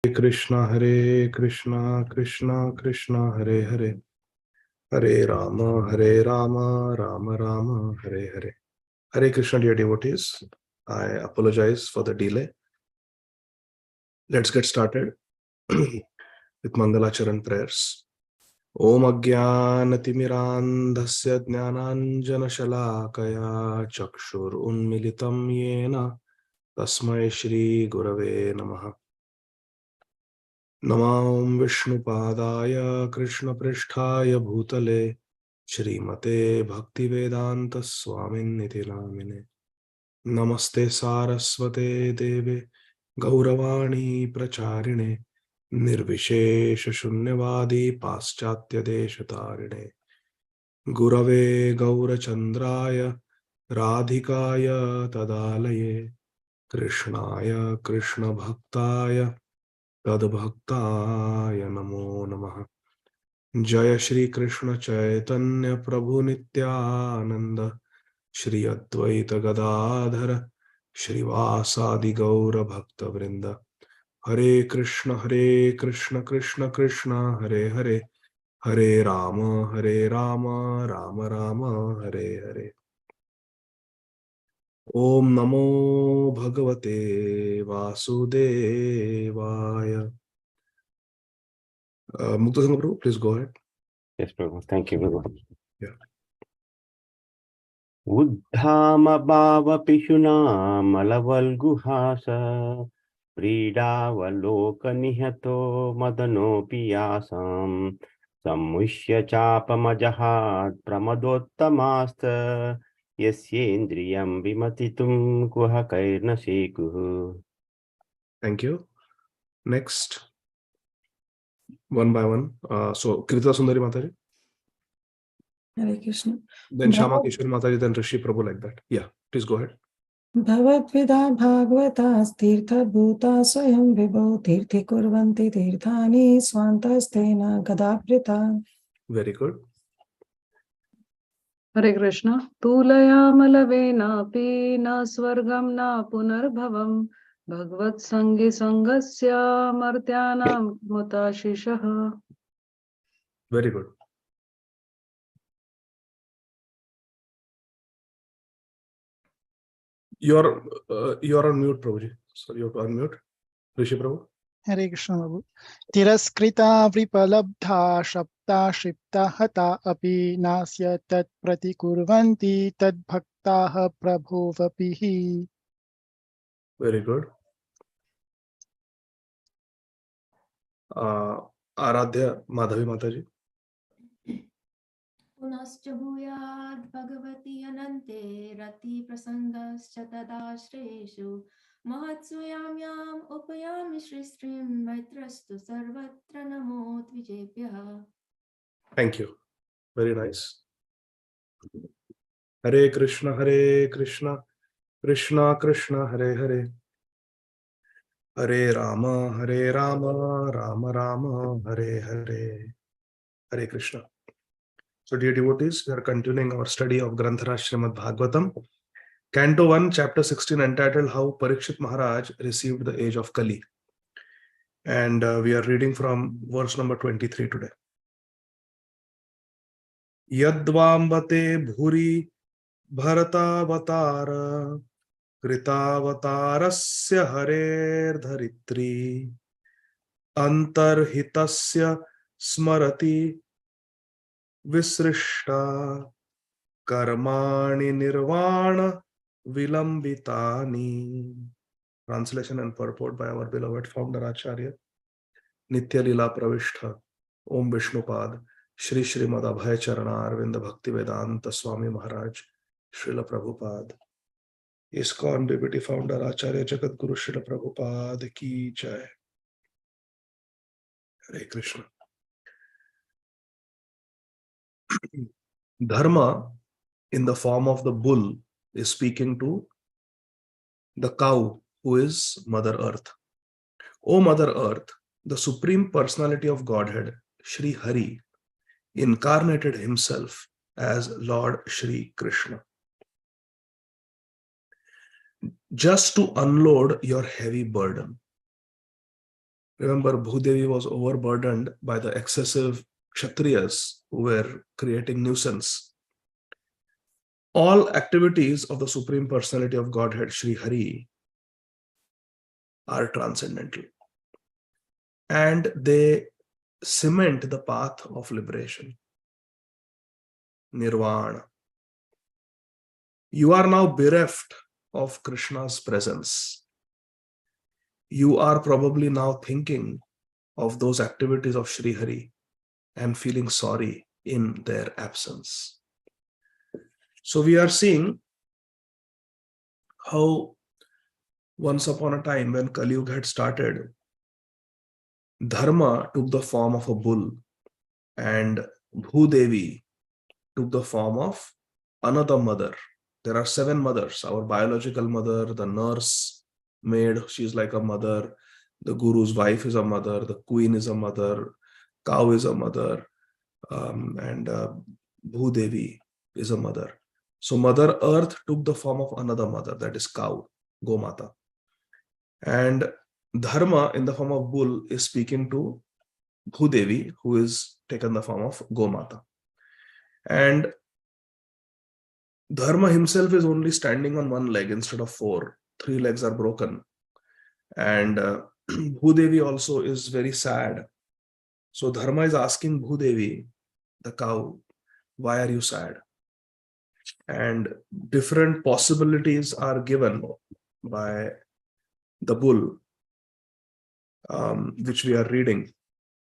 Hare Krishna, Krishna Krishna, Hare Hare, Hare Rama, Rama Rama, Hare Hare. Hare Krishna, dear devotees. I apologize for the delay. Let's get started with Mangalacharan prayers. Om Ajnanatimmirandhasya Jnananjana Shalakaya Chakshur Unmilitam Yena Tasmai Shri Gurave Namaha. Namam Vishnupadaya Krishna Pristhaya Bhutale Srimate Bhaktivedanta Swamin Niti Namine. Namaste Saraswate Deve Gauravani Pracharine Nirvishesha Shunyavadi Paschatya Deshatarine Gurave Gaurachandraya Radhikaya Tadalaye Krishnaya Krishna Bhaktaya Tadbhaktaya Namo Namaha. Jaya Shri Krishna Chaitanya Prabhu Nityananda Shri Advaita Gadādhara Shri Ādi Gadādhara Bhakta Vrinda. Hare Krishna Krishna Krishna Hare Hare, Hare Rama Rama Rama Hare Hare. Om Namo Bhagavate Vasudevaya. Muktasanga Prabhu, please go ahead. Yes, Prabhu. Thank you, Prabhu. Yeah. Uddhama bhava pishuna malavalguhasa Pridavaloka nihato madano piyasam Sammushya chapamajahat pramadottamasta Yasyendriyam vimatitum kuhakairna sekuhu. Thank you. Next, one by one. So, Krita Sundari Mataji. Hare Krishna. Then Shama Kishore Mataji, then Rishi Prabhu, like that. Yeah, please go ahead. Bhavad-vida bhagavatas tirtha-bhuta swayam vibho tirthi kurvanti tirthani swantastena gadabrita. Very good. Hare Krishna. Tulayamalave na swargam na punarbhavam Bhagavad Sangi Sangasya Martyanam Mutashishaha. Very good. You're on mute, Prabhuji. Sorry, you have to unmute. Rishi Prabhu. Hare Krishna Prabhu. Tiraskrita vripalabdha shapta shipta hata api nasya tat pratikurvanti tad bhaktaha prabhuvapihi. Very good. Aradhya Madhavi Mataji. Punascha bhuyad bhagavati anante rati prasangascha tadashreshu mahatsuyamyam upayami shristrim maitrastu sarvatra namo tvijebhyaha. Thank you. Very nice. Hare Krishna Krishna Krishna Hare Hare, Hare Rama Rama Rama Hare Hare. Hare Krishna. So, dear devotees, we are continuing our study of Granthara Srīmad Bhāgavatam, Canto 1, Chapter 16, entitled How Parikshit Maharaj Received the Age of Kali. And we are reading from verse number 23 today. Yadvambate bhuri bharatavatara kritaavatarasya harer dharitri antarhitasya smarati Visrishta Karmani Nirvana Vilambitani. Translation and purport by our beloved founder Acharya Nitya Lila Pravishta Om Vishnupad Shri Srīmad Abhay Charana Arvinda Bhakti Vedanta Swami Maharaj Srila Prabhupada. ISKCON Deputy Founder Acharya Jagat Guru Srila Prabhupada Ki Jai. Hare Krishna. Dharma, in the form of the bull, is speaking to the cow, who is Mother Earth. O Mother Earth, the Supreme Personality of Godhead, Shri Hari, incarnated himself as Lord Shri Krishna. Just to unload your heavy burden. Remember, Bhudevi was overburdened by the excessive Kshatriyas who were creating nuisance. All activities of the Supreme Personality of Godhead, Sri Hari, are transcendental. And they cement the path of liberation. Nirvana. You are now bereft of Krishna's presence. You are probably now thinking of those activities of Sri Hari and feeling sorry in their absence. So we are seeing how once upon a time when Kali-yuga had started, Dharma took the form of a bull and Bhudevi took the form of another mother. There are 7 mothers: our biological mother, the nurse maid, she's like a mother, the guru's wife is a mother, the queen is a mother, cow is a mother, and Bhudevi is a mother. So Mother Earth took the form of another mother, that is cow, Gomata. And Dharma in the form of bull is speaking to Bhudevi, who is taken the form of Gomata. And Dharma himself is only standing on one leg instead of 4. 3 legs are broken. And Bhudevi also is very sad. So Dharma is asking Bhudevi, the cow, why are you sad? And different possibilities are given by the bull, which we are reading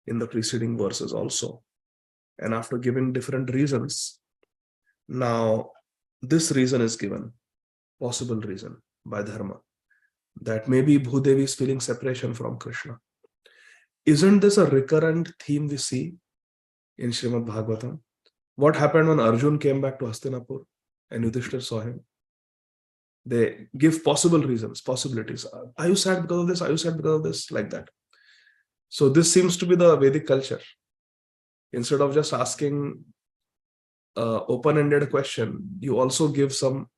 in the preceding verses also. And after giving different reasons, now this reason is given, possible reason by Dharma, that maybe Bhudevi is feeling separation from Krishna. Isn't this a recurrent theme we see in Srīmad Bhāgavatam? What happened when Arjun came back to Hastinapur and Yudhishthira saw him? They give possible reasons, possibilities. Are you sad because of this? Are you sad because of this? Like that. So this seems to be the Vedic culture. Instead of just asking an open-ended question, you also give some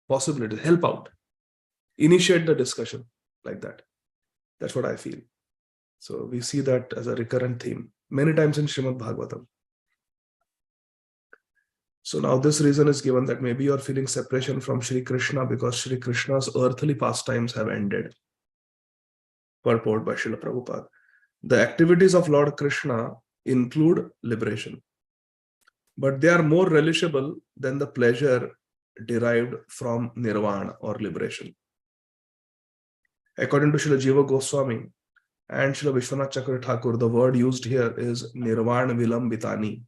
possibilities, help out, initiate the discussion like that. That's what I feel. So we see that as a recurrent theme many times in Srīmad Bhāgavatam. So now this reason is given that maybe you are feeling separation from Sri Krishna because Sri Krishna's earthly pastimes have ended. Purport by Srila Prabhupada. The activities of Lord Krishna include liberation, but they are more relishable than the pleasure derived from nirvana or liberation. According to Srila Jiva Goswami and Srila Vishwanath Chakravarti Thakur, the word used here is nirvana vilambitani,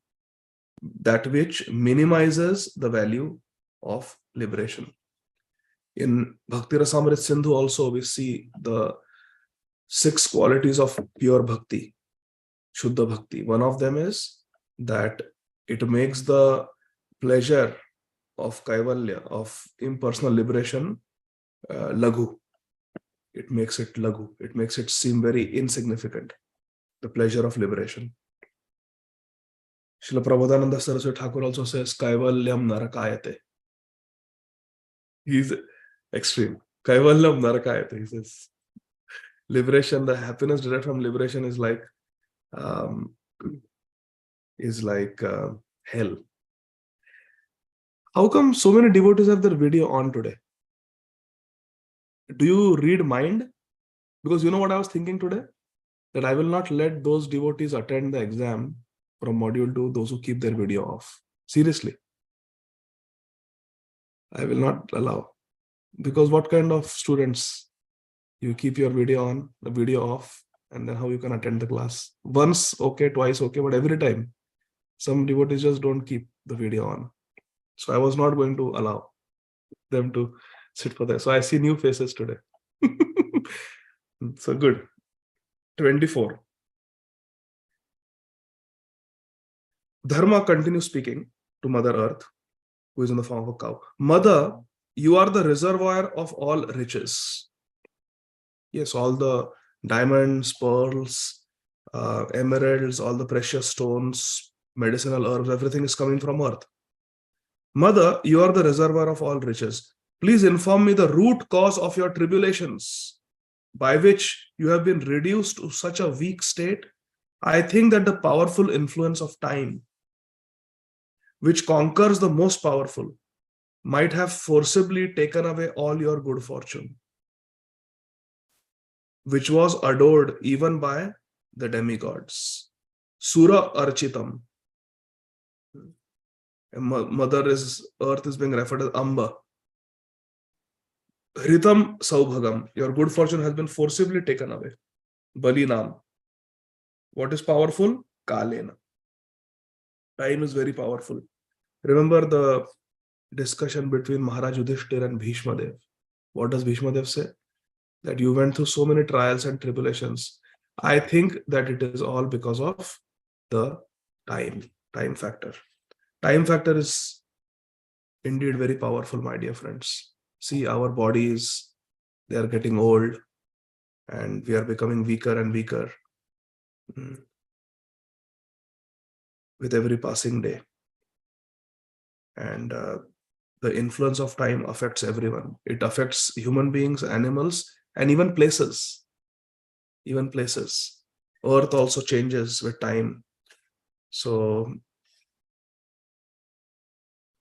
that which minimizes the value of liberation. In Bhakti Rasamrit Sindhu also we see the 6 qualities of pure bhakti, Shuddha Bhakti. One of them is that it makes the pleasure of Kaivalya, of impersonal liberation, laghu. It makes it laghu. It makes it seem very insignificant, the pleasure of liberation. Srila Prabodhananda Saraswati Thakur also says, Kaivalyam narakayate. He's extreme. Kaivalyam narakayate. He says, liberation, the happiness derived from liberation is like hell. How come so many devotees have their video on today? Do you read mind? Because you know what I was thinking today? That I will not let those devotees attend the exam from module 2, those who keep their video off. Seriously. I will not allow. Because what kind of students? You keep your video on, the video off, and then how you can attend the class? Once, okay, twice, okay, but every time. Some devotees just don't keep the video on. So I was not going to allow them to sit for that. So I see new faces today. So good. 24. Dharma continues speaking to Mother Earth, who is in the form of a cow. Mother, you are the reservoir of all riches. Yes, all the diamonds, pearls, emeralds, all the precious stones, medicinal herbs, everything is coming from earth. Mother, you are the reservoir of all riches. Please inform me the root cause of your tribulations. by which you have been reduced to such a weak state, I think that the powerful influence of time, which conquers the most powerful, might have forcibly taken away all your good fortune, which was adored even by the demigods. Sura Architam. Mother is, earth is being referred as Amba. Hritam Saubhagam. Your good fortune has been forcibly taken away. Balinam. What is powerful? Kalena. Time is very powerful. Remember the discussion between Maharaj Yudhishthir and Bhishma Dev. What does Bhishma Dev say? That you went through so many trials and tribulations. I think that it is all because of the time factor. Time factor is indeed very powerful, my dear friends. See, our bodies, they are getting old and we are becoming weaker and weaker with every passing day. And the influence of time affects everyone. It affects human beings, animals, and even places. Even places. Earth also changes with time. So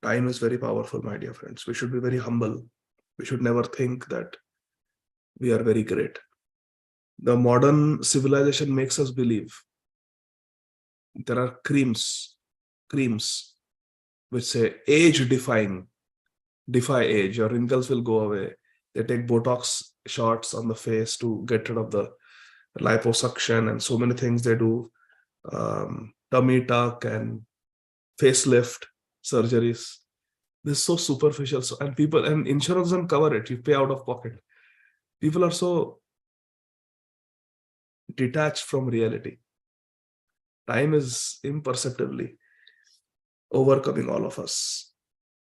time is very powerful, my dear friends. We should be very humble. We should never think that we are very great. The modern civilization makes us believe there are creams which say age defying, defy age, your wrinkles will go away. They take Botox shots on the face to get rid of the liposuction and so many things they do, tummy tuck and facelift surgeries. This is so superficial. So, and people, and insurance doesn't cover it. You pay out of pocket. People are so detached from reality. Time is imperceptibly overcoming all of us.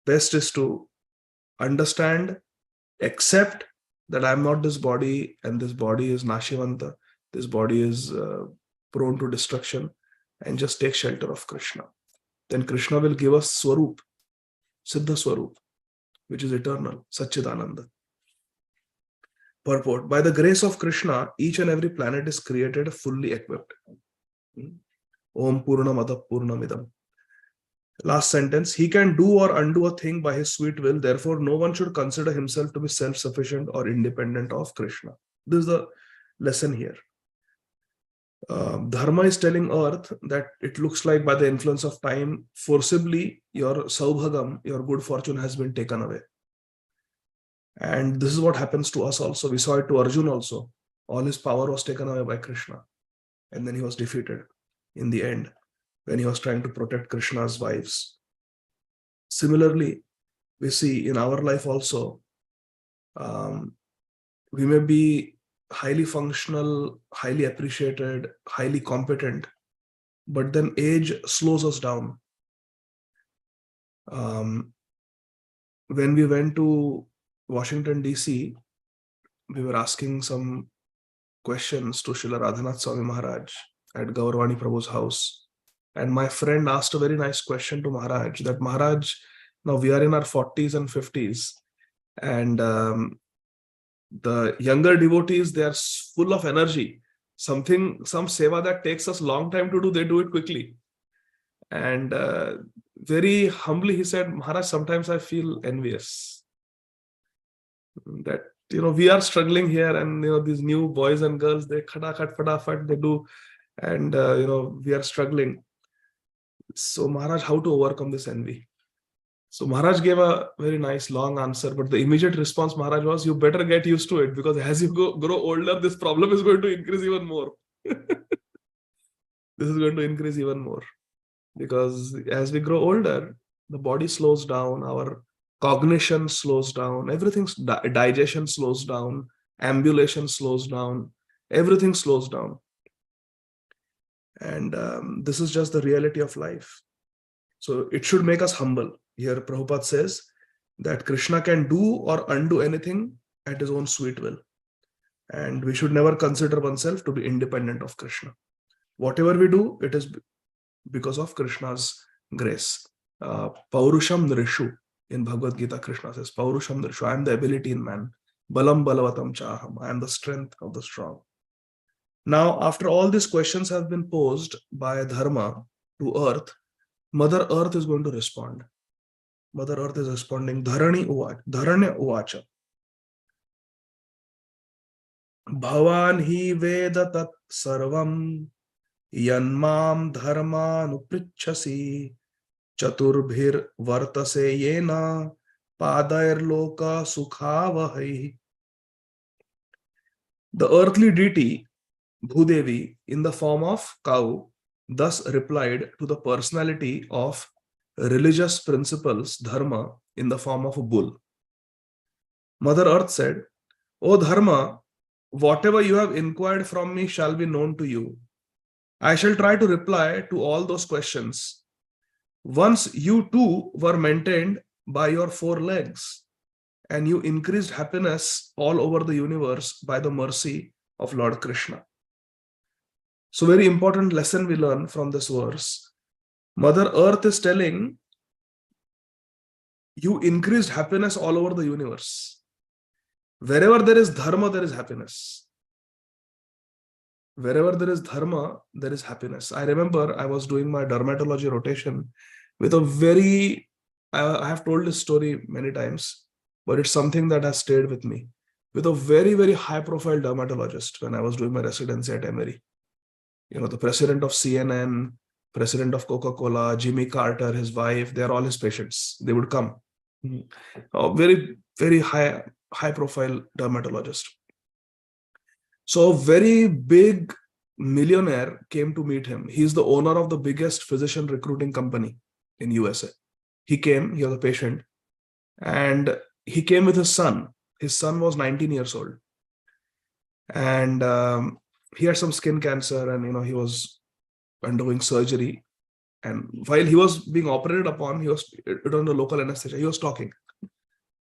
Best is to understand, accept that I'm not this body and this body is Nashivanta, this body is prone to destruction, and just take shelter of Krishna. Then Krishna will give us Swarup, Siddha Swarup, which is eternal, Satchidananda. Purport: by the grace of Krishna, each and every planet is created fully equipped. Om Purnamada Purnamidam. Last sentence: he can do or undo a thing by his sweet will. Therefore, no one should consider himself to be self-sufficient or independent of Krishna. This is the lesson here. Dharma is telling earth that it looks like by the influence of time, forcibly your saubhagam, your good fortune has been taken away. And this is what happens to us also. We saw it to Arjuna also. All his power was taken away by Krishna. And then he was defeated in the end when he was trying to protect Krishna's wives. Similarly, we see in our life also, we may be highly functional, highly appreciated, highly competent, but then age slows us down. When we went to Washington, D.C., we were asking some questions to Srila Radhanath Swami Maharaj at Gaurvani Prabhu's house. And my friend asked a very nice question to Maharaj, that Maharaj, now we are in our 40s and 50s, and the younger devotees, they are full of energy. Some seva that takes us long time to do, they do it quickly. And very humbly he said, Maharaj, sometimes I feel envious that, we are struggling here, and these new boys and girls, they khatakhat fatafat, they do, and we are struggling. So Maharaj, how to overcome this envy? So Maharaj gave a very nice long answer, but the immediate response Maharaj was, you better get used to it, because as you grow older, this problem is going to increase even more. This is going to increase even more, because as we grow older, the body slows down, our cognition slows down, everything's digestion slows down, ambulation slows down, everything slows down. And this is just the reality of life. So it should make us humble. Here Prabhupada says that Krishna can do or undo anything at his own sweet will. And we should never consider oneself to be independent of Krishna. Whatever we do, it is because of Krishna's grace. Paurusham Nrishu. In Bhagavad Gita, Krishna says, Paurusham Nrishu, I am the ability in man. Balam balavatam chaham. I am the strength of the strong. Now, after all these questions have been posed by Dharma to Earth, Mother Earth is going to respond. Mother Earth is responding. Dharanya uvacha. Bhavan hi veda tat sarvam yanmam dharmanuprichasi chaturbhir vartase yena padair loka sukhavahai. The earthly deity Bhudevi in the form of cow thus replied to the personality of religious principles Dharma in the form of a bull. Mother Earth said, O Dharma, whatever you have inquired from me shall be known to you. I shall try to reply to all those questions. Once you too were maintained by your 4 legs, and you increased happiness all over the universe by the mercy of Lord Krishna. So very important lesson we learn from this verse. Mother Earth is telling, you increased happiness all over the universe. Wherever there is dharma, there is happiness. Wherever there is dharma, there is happiness. I remember I was doing my dermatology rotation with a very, I have told this story many times, but it's something that has stayed with me, with a very, very high profile dermatologist when I was doing my residency at Emory. You know, the president of CNN, president of Coca-Cola, Jimmy Carter, his wife, they're all his patients. They would come. A very, very high profile dermatologist. So a very big millionaire came to meet him. He's the owner of the biggest physician recruiting company in USA. He came, he was a patient, and he came with his son. His son was 19 years old. And he had some skin cancer, and he was undergoing surgery. And while he was being operated upon, he was under local anesthesia. He was talking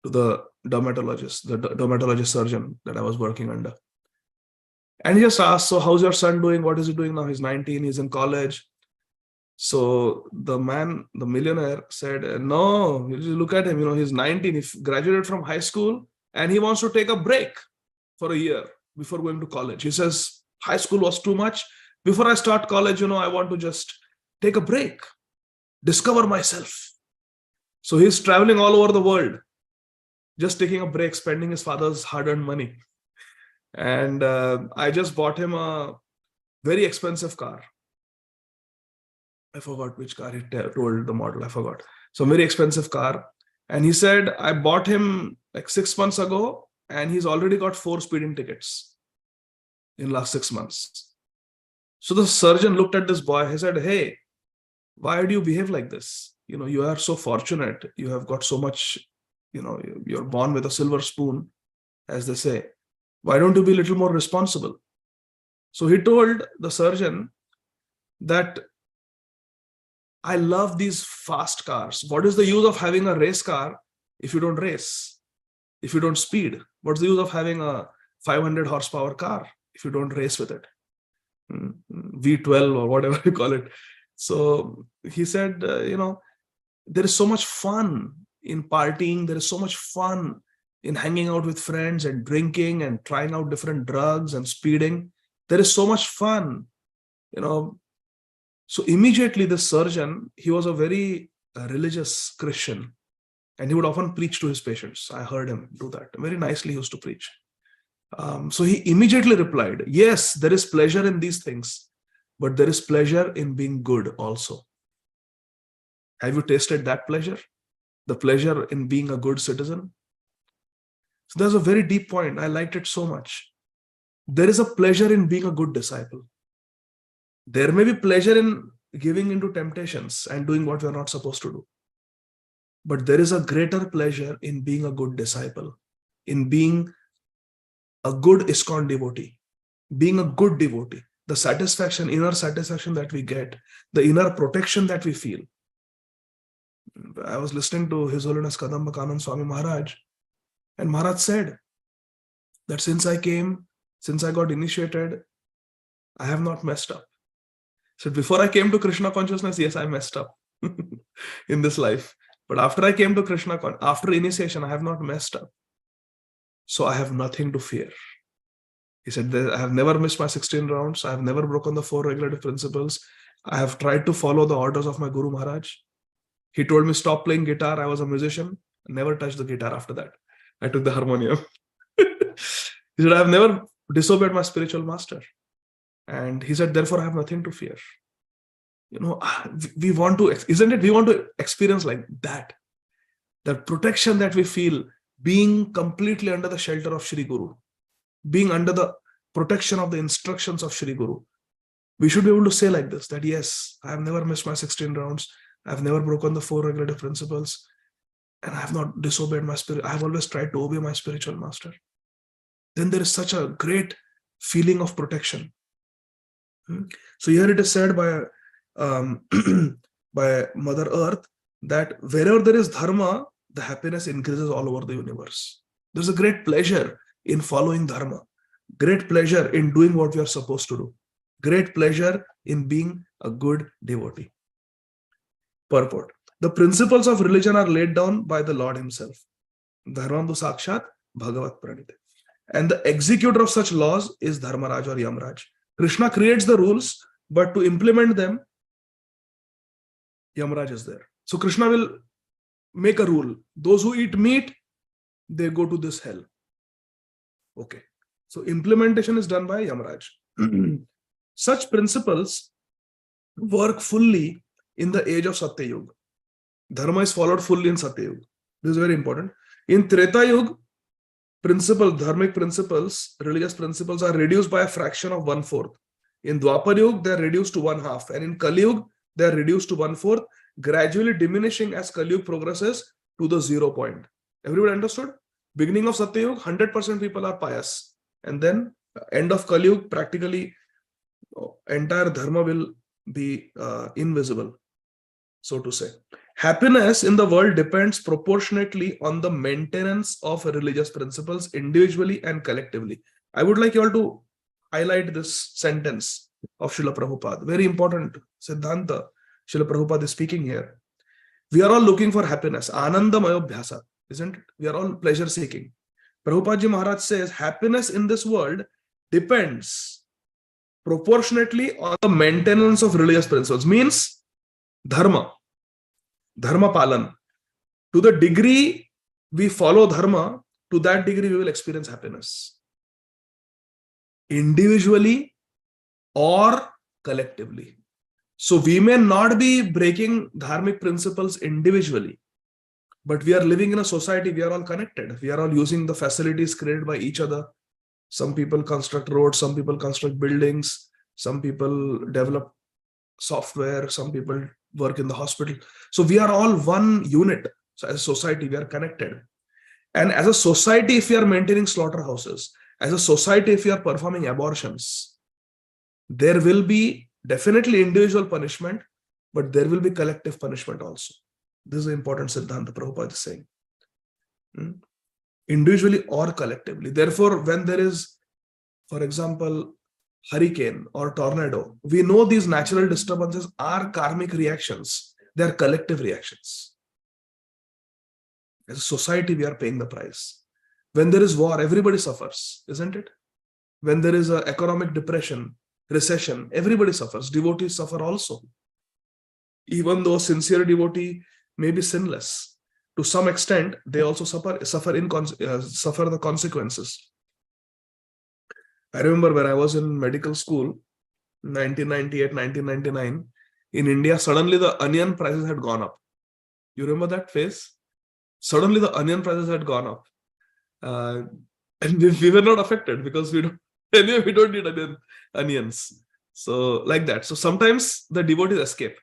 to the dermatologist surgeon that I was working under. And he just asked, so how's your son doing? What is he doing now? He's 19, he's in college. So the millionaire said, no, you just look at him, he's 19, he graduated from high school and he wants to take a break for a year before going to college. He says, high school was too much. Before I start college, I want to just take a break, discover myself. So he's traveling all over the world, just taking a break, spending his father's hard-earned money. And I just bought him a very expensive car. I forgot which car he told the model. I forgot. So very expensive car. And he said, I bought him like 6 months ago, and he's already got 4 speeding tickets in last 6 months. So the surgeon looked at this boy. He said, hey, why do you behave like this? You are so fortunate. You have got so much, you're born with a silver spoon, as they say. Why don't you be a little more responsible? So he told the surgeon that I love these fast cars. What is the use of having a race car if you don't race? If you don't speed? What's the use of having a 500 horsepower car if you don't race with it? V12 or whatever you call it. So he said, there is so much fun in partying. There is so much fun in hanging out with friends and drinking and trying out different drugs and speeding. There is so much fun, So immediately the surgeon, he was a very religious Christian, and he would often preach to his patients. I heard him do that. Very nicely he used to preach. So he immediately replied, yes, there is pleasure in these things, but there is pleasure in being good also. Have you tasted that pleasure? The pleasure in being a good citizen? So there's a very deep point. I liked it so much. There is a pleasure in being a good disciple. There may be pleasure in giving into temptations and doing what we're not supposed to do. But there is a greater pleasure in being a good disciple, in being a good ISKCON devotee, being a good devotee, the satisfaction, inner satisfaction that we get, the inner protection that we feel. I was listening to His Holiness Kadamba Kanand Swami Maharaj, and Maharaj said that since I got initiated, I have not messed up. So before I came to Krishna consciousness, yes, I messed up in this life. But after I came to after initiation, I have not messed up. so I have nothing to fear. He said, I have never missed my 16 rounds. I have never broken the 4 regulative principles. I have tried to follow the orders of my Guru Maharaj. He told me stop playing guitar. I was a musician. Never touched the guitar after that. I took the harmonium. He said, I have never disobeyed my spiritual master. And he said, therefore, I have nothing to fear. You know, we want to, isn't it? We want to experience like that. That protection that we feel being completely under the shelter of Shri Guru, being under the protection of the instructions of Shri Guru. We should be able to say like this, that yes, I have never missed my 16 rounds. I have never broken the 4 regulative principles. And I have not disobeyed my spirit. I have always tried to obey my spiritual master. Then there is such a great feeling of protection. So here it is said by by Mother Earth that wherever there is dharma, the happiness increases all over the universe. There's a great pleasure in following dharma, great pleasure in doing what we are supposed to do, great pleasure in being a good devotee. Purport. The principles of religion are laid down by the Lord himself. Dharmam tu sakshat bhagavat pranite. And the executor of such laws is Dharmaraj or Yamraj. Krishna creates the rules, but to implement them, Yamraj is there. So Krishna will make a rule. Those who eat meat, they go to this hell. Okay. So implementation is done by Yamraj. Such principles work fully in the age of Satya Yuga. Dharma is followed fully in Satya Yuga. This is very important. In Treta Yuga, dharmic principles, religious principles are reduced by a fraction of 1/4. In Dwapar Yuga, they are reduced to 1/2. And in Kali-yuga, they are reduced to 1/4, gradually diminishing as Kali-yuga progresses to the 0 point. Everybody understood? Beginning of Satya Yuga, 100% people are pious. And then end of Kali-yuga, practically entire dharma will be invisible, so to say. Happiness in the world depends proportionately on the maintenance of religious principles individually and collectively. I would like you all to highlight this sentence of Srila Prabhupada. Very important Siddhanta Srila Prabhupada is speaking here. We are all looking for happiness. Anandamayobhyasa, isn't it? We are all pleasure seeking. Prabhupada Ji Maharaj says happiness in this world depends proportionately on the maintenance of religious principles. Means dharma palan. To the degree we follow dharma, to that degree we will experience happiness. Individually or collectively. So we may not be breaking dharmic principles individually, but we are living in a society, we are all connected. We are all using the facilities created by each other. Some people construct roads, some people construct buildings, some people develop software, some people work in the hospital. So we are all one unit. So as a society, we are connected. And as a society, if we are maintaining slaughterhouses, as a society, if we are performing abortions, there will be definitely individual punishment, but there will be collective punishment also. This is an important Siddhanta Prabhupada is saying. Individually or collectively. Therefore, when there is, for example, hurricane or tornado, we know these natural disturbances are karmic reactions. They are collective reactions. As a society, we are paying the price. When there is war, everybody suffers, isn't it? When there is an economic depression, recession, everybody suffers. Devotees suffer also. Even though sincere devotee may be sinless, to some extent, they also suffer the consequences. I remember when I was in medical school, 1998, 1999, in India, suddenly the onion prices had gone up. You remember that phase? Suddenly the onion prices had gone up. And we were not affected because we don't need onions. So like that. So sometimes the devotees escape.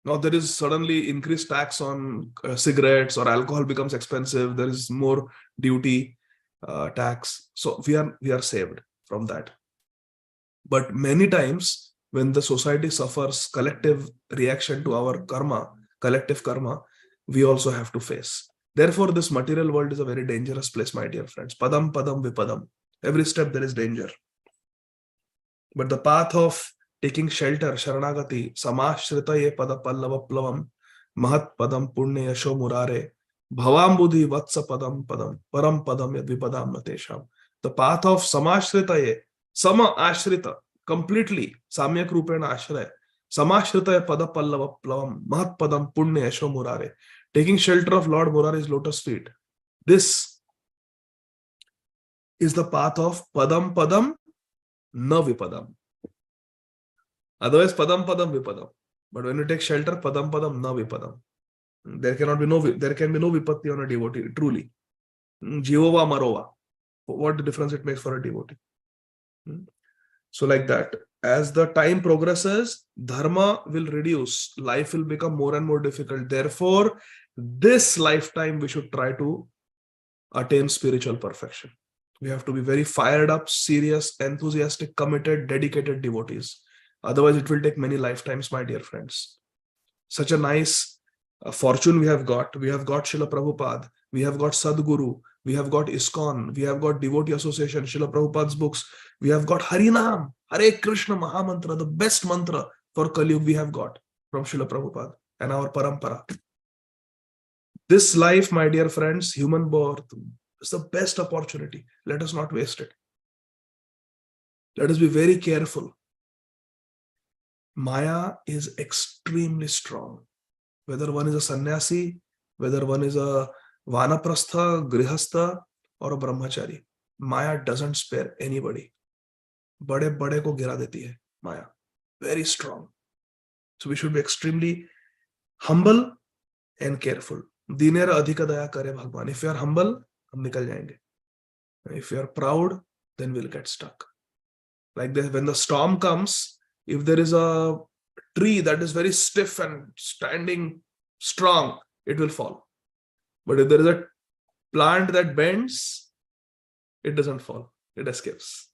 Now there is suddenly increased tax on cigarettes or alcohol becomes expensive. There is more duty, tax. So we are saved from that. But many times when the society suffers collective reaction to our karma, collective karma, we also have to face. Therefore, this material world is a very dangerous place, my dear friends. Padam padam vipadam. Every step there is danger. But the path of taking shelter, sharanagati, samashritaye pada pallava plavam, mahat padam punya yasho murare, Bhavam buddhi vatsa padam padam, param padam yad vipadam natesham. The path of samashritaye, sama ashrita, completely, samyak rupena ashraya, samashritaye pada pallava plavam, mahat padam punya yasho murare. Taking shelter of Lord Murari's lotus feet. This is the path of padam padam na vipadam. Otherwise, padam padam vipadam. But when you take shelter, padam padam na vipadam. There can be no vipatti on a devotee, truly. Jivova marova. What the difference it makes for a devotee. So like that, as the time progresses, dharma will reduce. Life will become more and more difficult. Therefore, this lifetime we should try to attain spiritual perfection. We have to be very fired up, serious, enthusiastic, committed, dedicated devotees. Otherwise, it will take many lifetimes, my dear friends. Such a nice fortune we have got. We have got Srila Prabhupada. We have got Sadguru. We have got ISKCON. We have got Devotee Association, Srila Prabhupada's books. We have got Harinam, Hare Krishna Mahamantra, the best mantra for Kali-yuga we have got from Srila Prabhupada and our parampara. This life, my dear friends, human birth, is the best opportunity. Let us not waste it. Let us be very careful. Maya is extremely strong. Whether one is a sannyasi, whether one is a vanaprastha, grihastha, or a brahmachari, Maya doesn't spare anybody. Bade bade ko gira deti hai, Maya. Very strong. So we should be extremely humble and careful. Dinera adhika daya kare Bhagwan. If you are humble, hum nikal jayenge. If you are proud, then we'll get stuck. Like this, when the storm comes, if there is a tree that is very stiff and standing strong, it will fall. But if there is a plant that bends, it doesn't fall. It escapes.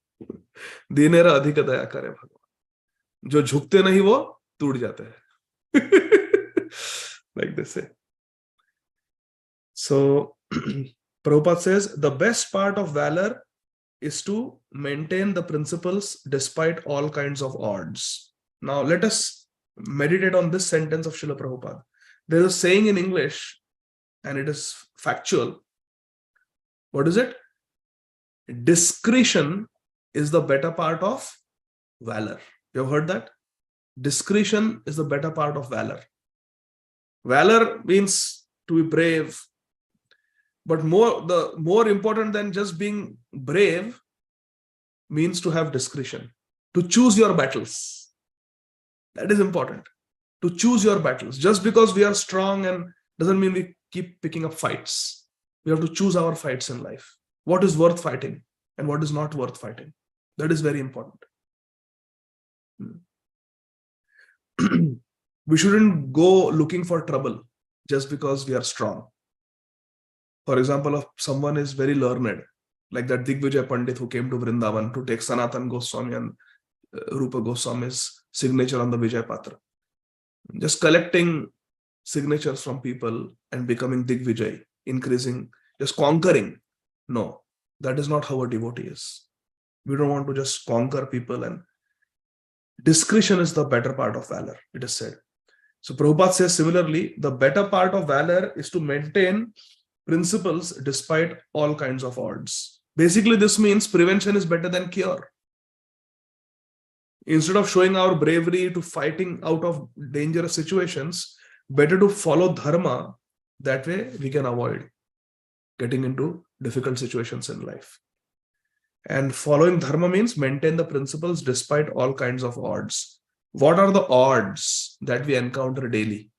Dinera adhika daya kare Bhagwan. Jo jhukte nahi wo toot jate hai. Like they say. So Prabhupada says the best part of valor is to maintain the principles despite all kinds of odds. Now let us meditate on this sentence of Srila Prabhupada. There is a saying in English, and it is factual. What is it? Discretion is the better part of valor. You have heard that? Discretion is the better part of valor. Valor means to be brave. But more important than just being brave means to have discretion, to choose your battles. That is important. To choose your battles. Just because we are strong and doesn't mean we keep picking up fights. We have to choose our fights in life. What is worth fighting and what is not worth fighting. That is very important. We shouldn't go looking for trouble just because we are strong. For example, if someone is very learned, like that Digvijay Pandit who came to Vrindavan to take Sanatan Goswami and Rupa Goswami's signature on the Vijay Patra. Just collecting signatures from people and becoming Digvijay, increasing, just conquering. No, that is not how a devotee is. We don't want to just conquer people, and discretion is the better part of valor, it is said. So Prabhupada says similarly, the better part of valor is to maintain principles despite all kinds of odds. Basically, this means prevention is better than cure. Instead of showing our bravery to fighting out of dangerous situations, better to follow dharma. That way we can avoid getting into difficult situations in life. And following dharma means maintain the principles despite all kinds of odds. What are the odds that we encounter daily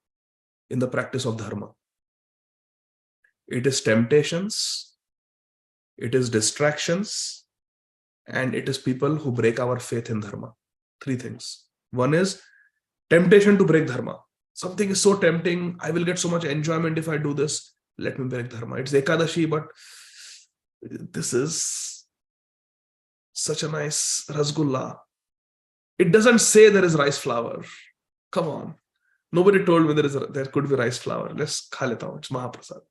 in the practice of dharma? It is temptations, it is distractions, and it is people who break our faith in dharma. Three things. One is temptation to break dharma. Something is so tempting, I will get so much enjoyment if I do this. Let me break dharma. It's Ekadashi, but this is such a nice rasgulla. It doesn't say there is rice flour. Come on. Nobody told me there could be rice flour. Let's kha leta hu. It's Mahaprasad.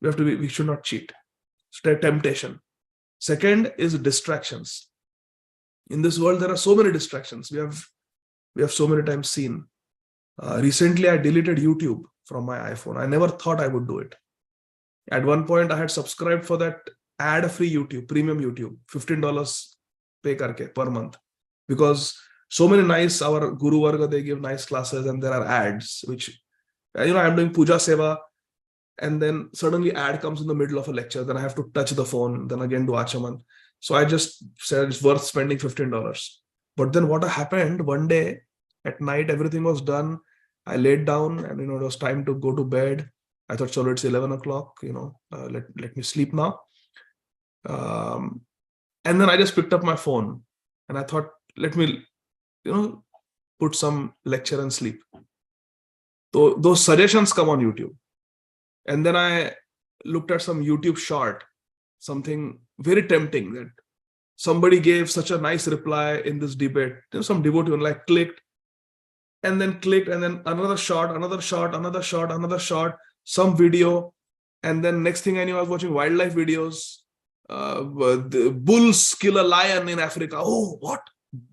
We should not cheat. So temptation. Second is distractions. In this world, there are so many distractions. We have so many times seen Recently, I deleted YouTube from my iPhone. I never thought I would do it. At one point, I had subscribed for that ad-free YouTube, premium YouTube, $15 pay karke per month, because so many nice, our Guru Varga, they give nice classes and there are ads, which, I'm doing puja seva, and then suddenly ad comes in the middle of a lecture. Then I have to touch the phone, then again do Achaman. So I just said it's worth spending $15. But then what happened one day at night, everything was done. I laid down and, it was time to go to bed. I thought, chalo, it's 11 o'clock, let me sleep now. And then I just picked up my phone and I thought, let me, put some lecture and sleep. So those suggestions come on YouTube. And then I looked at some YouTube short, something very tempting, that somebody gave such a nice reply in this debate. Some devotee like clicked, and then another shot, another shot, another shot, another shot, some video. And then next thing I knew, I was watching wildlife videos. The bulls kill a lion in Africa. Oh, what?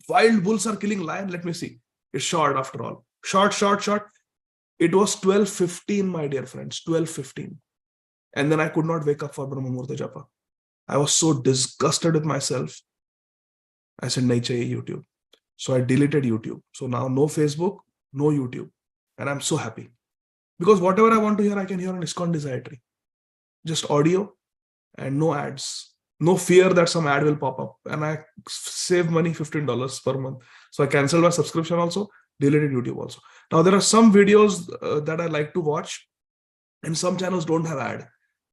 Wild bulls are killing lion? Let me see. It's short after all. Short. It was 12:15, my dear friends, 12:15. And then I could not wake up for Brahma Muhurta Japa. I was so disgusted with myself. I said, nahi chahiye YouTube. So I deleted YouTube. So now no Facebook, no YouTube. And I'm so happy. Because whatever I want to hear, I can hear on ISKCON Desire Tree. Just audio and no ads. No fear that some ad will pop up. And I save money, $15 per month. So I canceled my subscription also, deleted YouTube also. Now there are some videos that I like to watch and some channels don't have ad.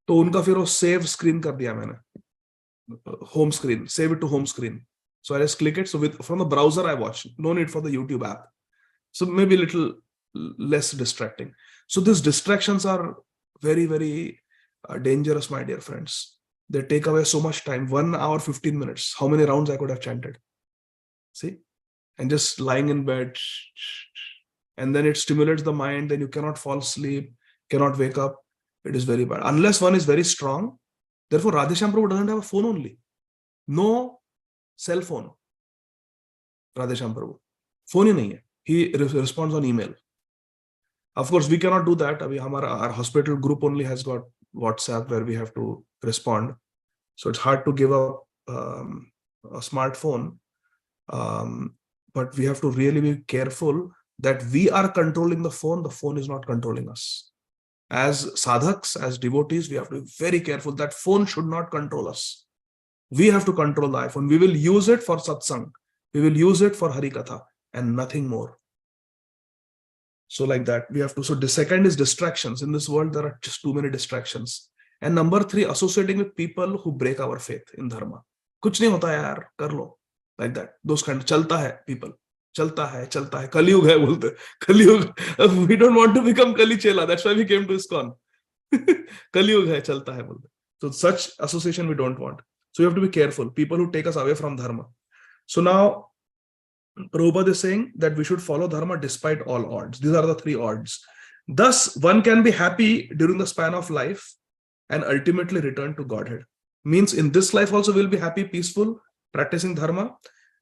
So unka fir wo save screen kar diya maine. Home screen, save it to home screen. So I just click it. So from the browser I watch, no need for the YouTube app. So maybe a little less distracting. So these distractions are very, very dangerous, my dear friends. They take away so much time. 1 hour, 15 minutes. How many rounds I could have chanted? See? And just lying in bed. And then it stimulates the mind. Then you cannot fall asleep, cannot wake up. It is very bad. Unless one is very strong. Therefore, Radheshyam Prabhu doesn't have a phone only. No cell phone. Radheshyam Prabhu. Phone hi nahi hai. He responds on email. Of course, we cannot do that. Our hospital group only has got WhatsApp where we have to respond. So it's hard to give up a smartphone. But we have to really be careful that we are controlling the phone is not controlling us. As sadhaks, as devotees, we have to be very careful that phone should not control us. We have to control the iPhone. We will use it for satsang. We will use it for Harikatha and nothing more. So like that, we have to. So the second is distractions. In this world, there are just too many distractions. And number 3, associating with people who break our faith in Dharma. Kuch nahi hota yaar, kar lo. Like that. Those kind of chalta hai people. Chalta hai. Kali-yuga hai bolte. Kali-yuga. We don't want to become Kali Chela. That's why we came to ISKCON. Kali-yuga hai, chalta hai bolte. So such association we don't want. So you have to be careful. People who take us away from Dharma. So now, Prabhupada is saying that we should follow Dharma despite all odds. These are the 3 odds. Thus, one can be happy during the span of life and ultimately return to Godhead. Means in this life also we'll be happy, peaceful, practicing Dharma,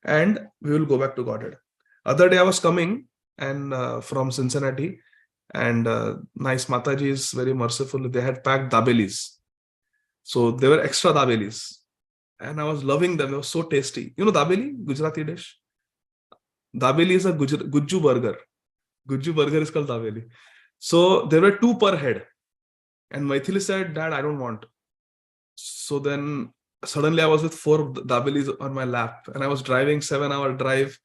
and we will go back to Godhead. Other day I was coming and from Cincinnati, and nice Mataji is very merciful. They had packed dabelis. So they were extra dabelis. And I was loving them. They were so tasty. You know dabeli, Gujarati dish? Dabeli is a Gujju burger. Gujju burger is called dabeli. So there were 2 per head. And Maithili said, Dad, I don't want. So then suddenly I was with 4 dabelis on my lap. And I was driving 7-hour drive.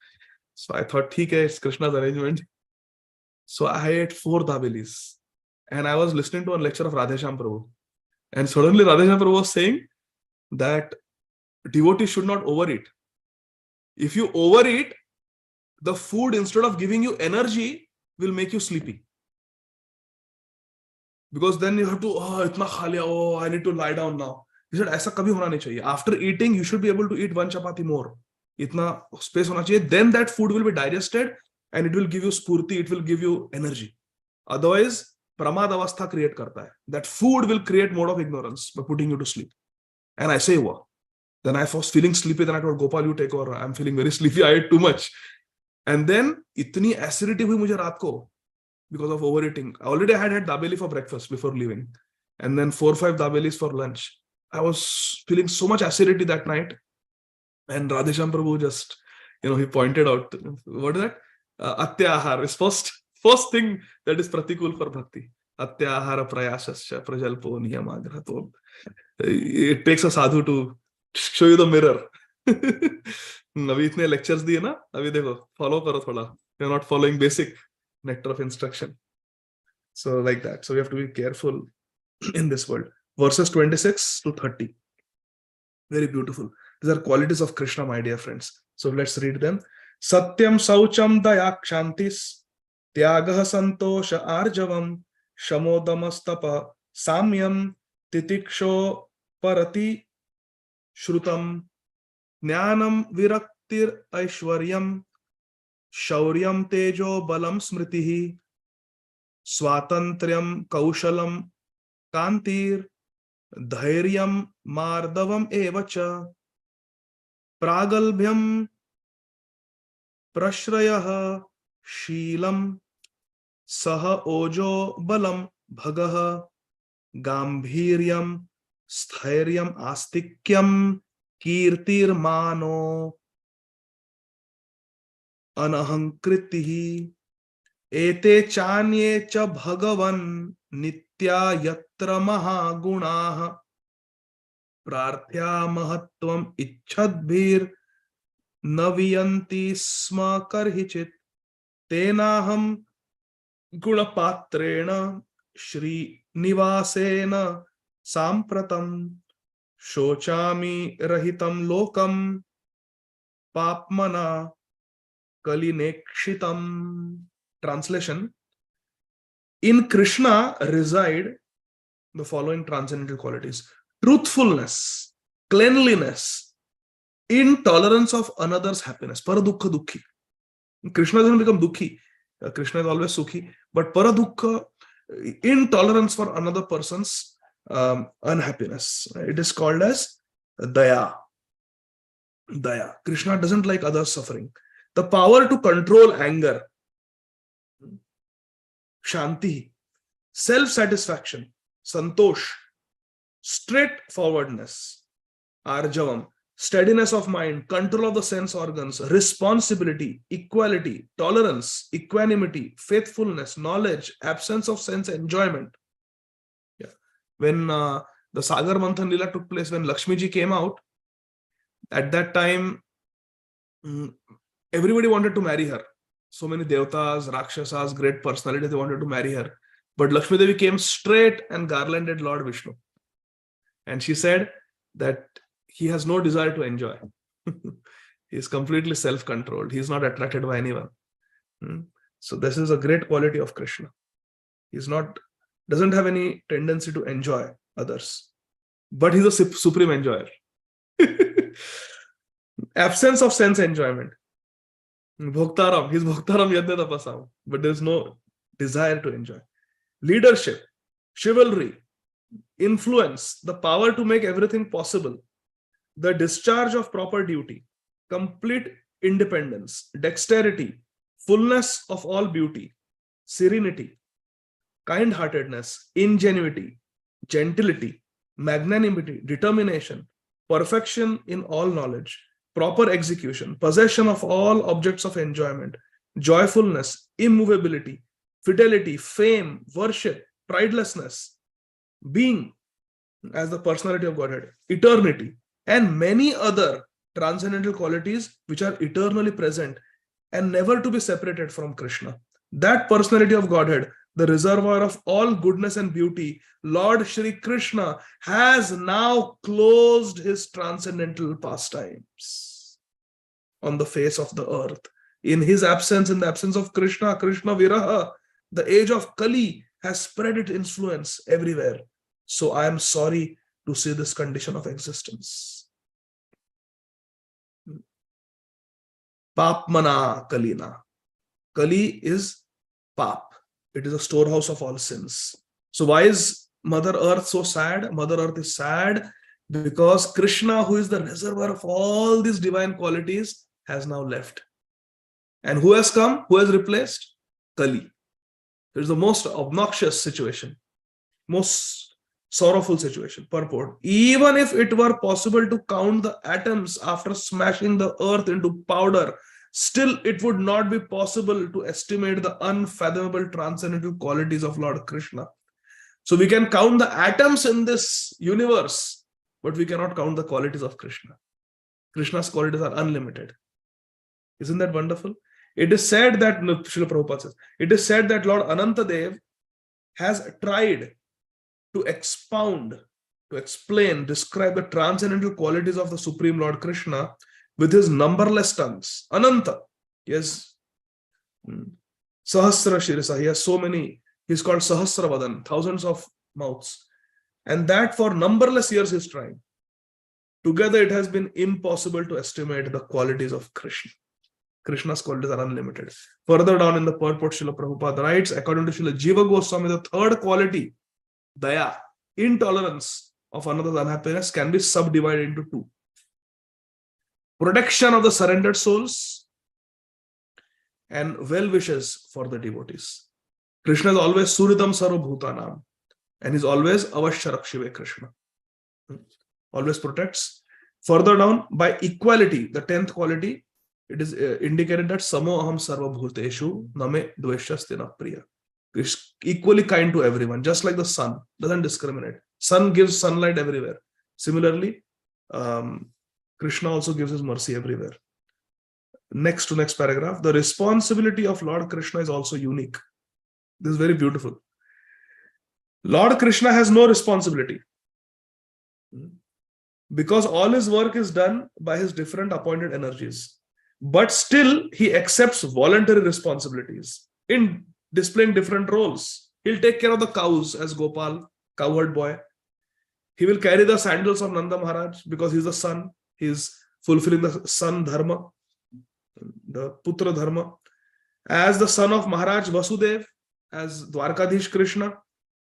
So I thought, theek hai, it's Krishna's arrangement. So I ate 4 dabelis. And I was listening to a lecture of Radheshyam Prabhu. And suddenly Radheshyam Prabhu was saying that devotees should not overeat. If you overeat, the food, instead of giving you energy, will make you sleepy. Because then you have to, itna kha liya, I need to lie down now. He said, aisa kabhi hona nahi chahiye. After eating, you should be able to eat 1 chapati more. Itna space hona chahiye. Then that food will be digested and it will give you spurti, it will give you energy. Otherwise, pramad avastha create karta hai. That food will create mode of ignorance by putting you to sleep. And I say, wow. Then I was feeling sleepy. Then I told Gopal, you take over. I'm feeling very sleepy. I ate too much. And then itni acidity hui mujhe raat ko. because of overeating. Already I had dabeli for breakfast before leaving, and then 4 or 5 dabelis for lunch. I was feeling so much acidity that night, and Radhesham Prabhu just, he pointed out, what is that? Atyahar is first thing that is pratikul for bhakti. Atyahara prayasasya prajalpo niyamagrato. It takes a sadhu to show you the mirror. अभी इतने lectures दिए ना, अभी देखो follow करो थोड़ा. You're not following basic nectar of instruction. So like that. So we have to be careful in this world. Verses 26 to 30. Very beautiful. These are qualities of Krishna, my dear friends. So let's read them. Satyam saucham daya kshantis tyagah santosha arjavam shamodamastapa samyam titiksho parati shrutam jnanam viraktir aishwaryam shauryam tejo balam smritihi swatantriyam kaushalam kantir dhairyam mardavam evacha pragalbhyam prashrayah Sheelam सह ओजो बलम भगः गांभीर्यम स्थैर्यम आस्तिक्यम कीर्तिर्मानो अनहंकृतिः एते चान्ये च भगवन् नित्या यत्र महागुणाः प्रार्थ्या महत्वम इच्छद्भिर् न वियन्ति स्म कर्हिचित् तेनाहं गुणपात्रेण श्रीनिवासेन साम्प्रतं शोचामि रहितं लोकं पाप्मना कलिनेक्षितं. Translation: in Krishna reside the following transcendental qualities: truthfulness, cleanliness, intolerance of another's happiness. Paradukha dukhi. Krishna doesn't become dukhi. Krishna is always sukhi. But paradukha, intolerance for another person's unhappiness. It is called as daya. Daya. Krishna doesn't like others suffering. The power to control anger. Shanti. Self-satisfaction. Santosh. Straightforwardness. Arjavam. Steadiness of mind, control of the sense organs, responsibility, equality, tolerance, equanimity, faithfulness, knowledge, absence of sense enjoyment. Yeah. When the Sagar Manthan Lila took place, when Lakshmi ji came out, at that time, everybody wanted to marry her. So many Devatas, Rakshasas, great personalities, they wanted to marry her. But Lakshmi Devi came straight and garlanded Lord Vishnu. And she said that he has no desire to enjoy. He is completely self-controlled. He is not attracted by anyone. So this is a great quality of Krishna. He doesn't have any tendency to enjoy others, but he's a supreme enjoyer. Absence of sense enjoyment. Bhoktaram, he's Bhoktaram Yadya Tapasam, but there's no desire to enjoy. Leadership, chivalry, influence, the power to make everything possible. The discharge of proper duty, complete independence, dexterity, fullness of all beauty, serenity, kind-heartedness, ingenuity, gentility, magnanimity, determination, perfection in all knowledge, proper execution, possession of all objects of enjoyment, joyfulness, immovability, fidelity, fame, worship, pridelessness, being as the personality of Godhead, eternity, and many other transcendental qualities which are eternally present and never to be separated from Krishna. That personality of Godhead, the reservoir of all goodness and beauty, Lord Shri Krishna has now closed his transcendental pastimes on the face of the earth. In his absence, in the absence of Krishna, Krishna Viraha, the age of Kali has spread its influence everywhere. So I am sorry to see this condition of existence. Papmana Kalina. Kali is Pap. It is a storehouse of all sins. So why is Mother Earth so sad? Mother Earth is sad because Krishna, who is the reservoir of all these divine qualities, has now left. And who has come? Who has replaced? Kali. It's the most obnoxious situation, most sorrowful situation. Purport: even if it were possible to count the atoms after smashing the earth into powder, still it would not be possible to estimate the unfathomable transcendental qualities of Lord Krishna. So we can count the atoms in this universe, but we cannot count the qualities of Krishna. Krishna's qualities are unlimited. Isn't that wonderful? It is said that, Srila Prabhupada says, it is said that Lord Anantadev has tried to expound, to explain, describe the transcendental qualities of the Supreme Lord Krishna with his numberless tongues. Ananta. Yes. Sahasra Shirisa. He has so many. He's called Sahasravadan, thousands of mouths. And that for numberless years he's trying. Together it has been impossible to estimate the qualities of Krishna. Krishna's qualities are unlimited. Further down in the purport, Srila Prabhupada writes, according to Srila Jiva Goswami, the third quality, daya, intolerance of another's unhappiness, can be subdivided into two. Protection of the surrendered souls and well wishes for the devotees. Krishna is always Suridam Sarva Bhutanam, and he's always Avashya Krishna. Always protects. Further down, by equality, the 10th quality, it is indicated that Samo Aham Sarva Bhuteshu Name Dveshastina Priya. Is equally kind to everyone, just like the sun, doesn't discriminate. Sun gives sunlight everywhere. Similarly, Krishna also gives his mercy everywhere. Next to next paragraph, the responsibility of Lord Krishna is also unique. This is very beautiful. Lord Krishna has no responsibility because all his work is done by his different appointed energies. But still, he accepts voluntary responsibilities in displaying different roles. He'll take care of the cows as Gopal, cowherd boy. He will carry the sandals of Nanda Maharaj because he's the son. He's fulfilling the son Dharma, the Putra Dharma. As the son of Maharaj Vasudev, as Dwarkadhish Krishna,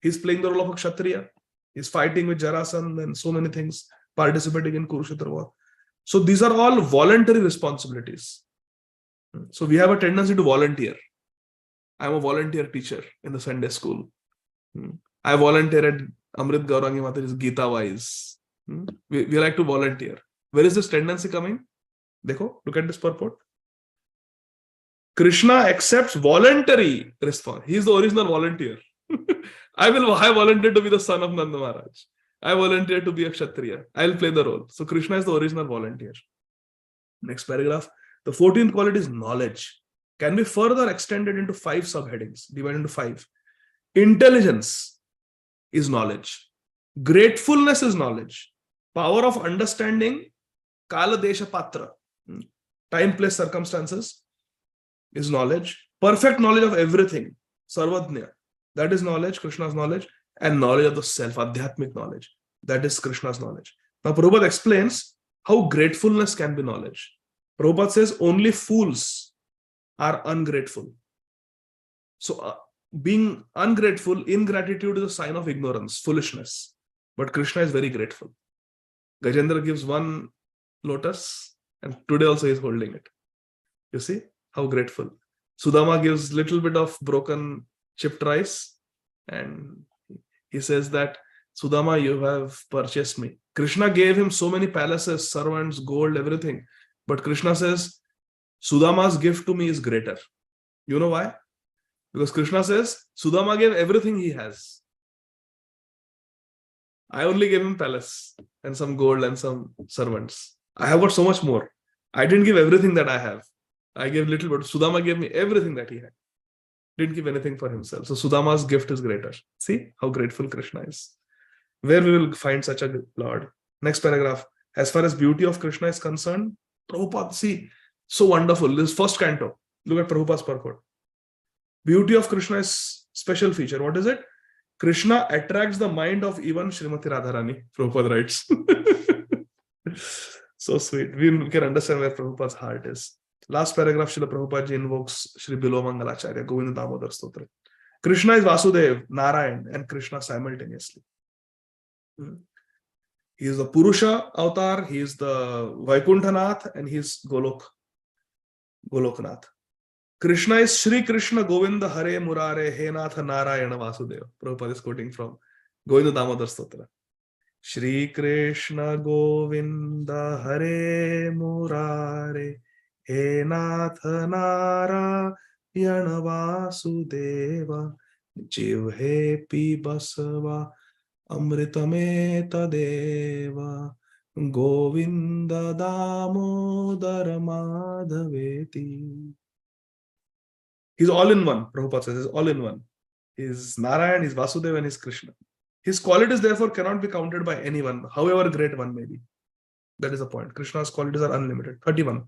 he's playing the role of a Kshatriya. He's fighting with Jarasandha and so many things, participating in Kurukshetra war. So these are all voluntary responsibilities. So we have a tendency to volunteer. I'm a volunteer teacher in the Sunday school. I volunteer at Amrit Gaurangi Mataji's Gita Wise. We like to volunteer. Where is this tendency coming? Dekho, look at this purport. Krishna accepts voluntary response. He is the original volunteer. I volunteer to be the son of Nanda Maharaj. I volunteer to be a Kshatriya. I'll play the role. So Krishna is the original volunteer. Next paragraph. The 14th quality is knowledge. Can be further extended into 5 subheadings, divided into 5. Intelligence is knowledge. Gratefulness is knowledge. Power of understanding, Kala Desha Patra, time, place, circumstances is knowledge. Perfect knowledge of everything, Sarvadnya, that is knowledge, Krishna's knowledge. And knowledge of the self, Adhyatmic knowledge, that is Krishna's knowledge. Now Prabhupada explains how gratefulness can be knowledge. Prabhupada says only fools are ungrateful. So being ungrateful, ingratitude is a sign of ignorance, foolishness. But Krishna is very grateful. Gajendra gives 1 lotus and today also he is holding it. You see how grateful. Sudama gives little bit of broken chipped rice and he says that, Sudama, you have purchased me. Krishna gave him so many palaces, servants, gold, everything. But Krishna says, Sudama's gift to me is greater. You know why? Because Krishna says, Sudama gave everything he has. I only gave him palace and some gold and some servants. I have got so much more. I didn't give everything that I have. I gave little, but Sudama gave me everything that he had. Didn't give anything for himself. So Sudama's gift is greater. See how grateful Krishna is. Where we will find such a Lord. Next paragraph. As far as beauty of Krishna is concerned, Prabhupada, see, so wonderful. This first canto. Look at Prabhupada's purport. Beauty of Krishna is special feature. What is it? Krishna attracts the mind of even Srimati Radharani. Prabhupada writes. So sweet. We can understand where Prabhupada's heart is. Last paragraph, Srila Prabhupada ji invokes Sri Bilomangalacharya, Govinda Damodar Stotra. Krishna is Vasudev, Narayan, and Krishna simultaneously. He is the Purusha avatar, he is the Vaikuntanath, and he is Goloknath. Krishna is Shri Krishna Govinda Hare Murare He Nath Narayana Vasudeva. Prabhupada is quoting from Govinda Damodar Stotra. Shri Krishna Govinda Hare Murare He Nath Narayana Vasudeva Jiv He Pi Basava Amritame Tadeva Govinda Damodar Madhaveti. He's all in one. Prabhupada says he's all in one. He's Narayan, he's Vasudeva, and he's Krishna. His qualities therefore cannot be counted by anyone, however great one may be. That is the point. Krishna's qualities are unlimited. 31.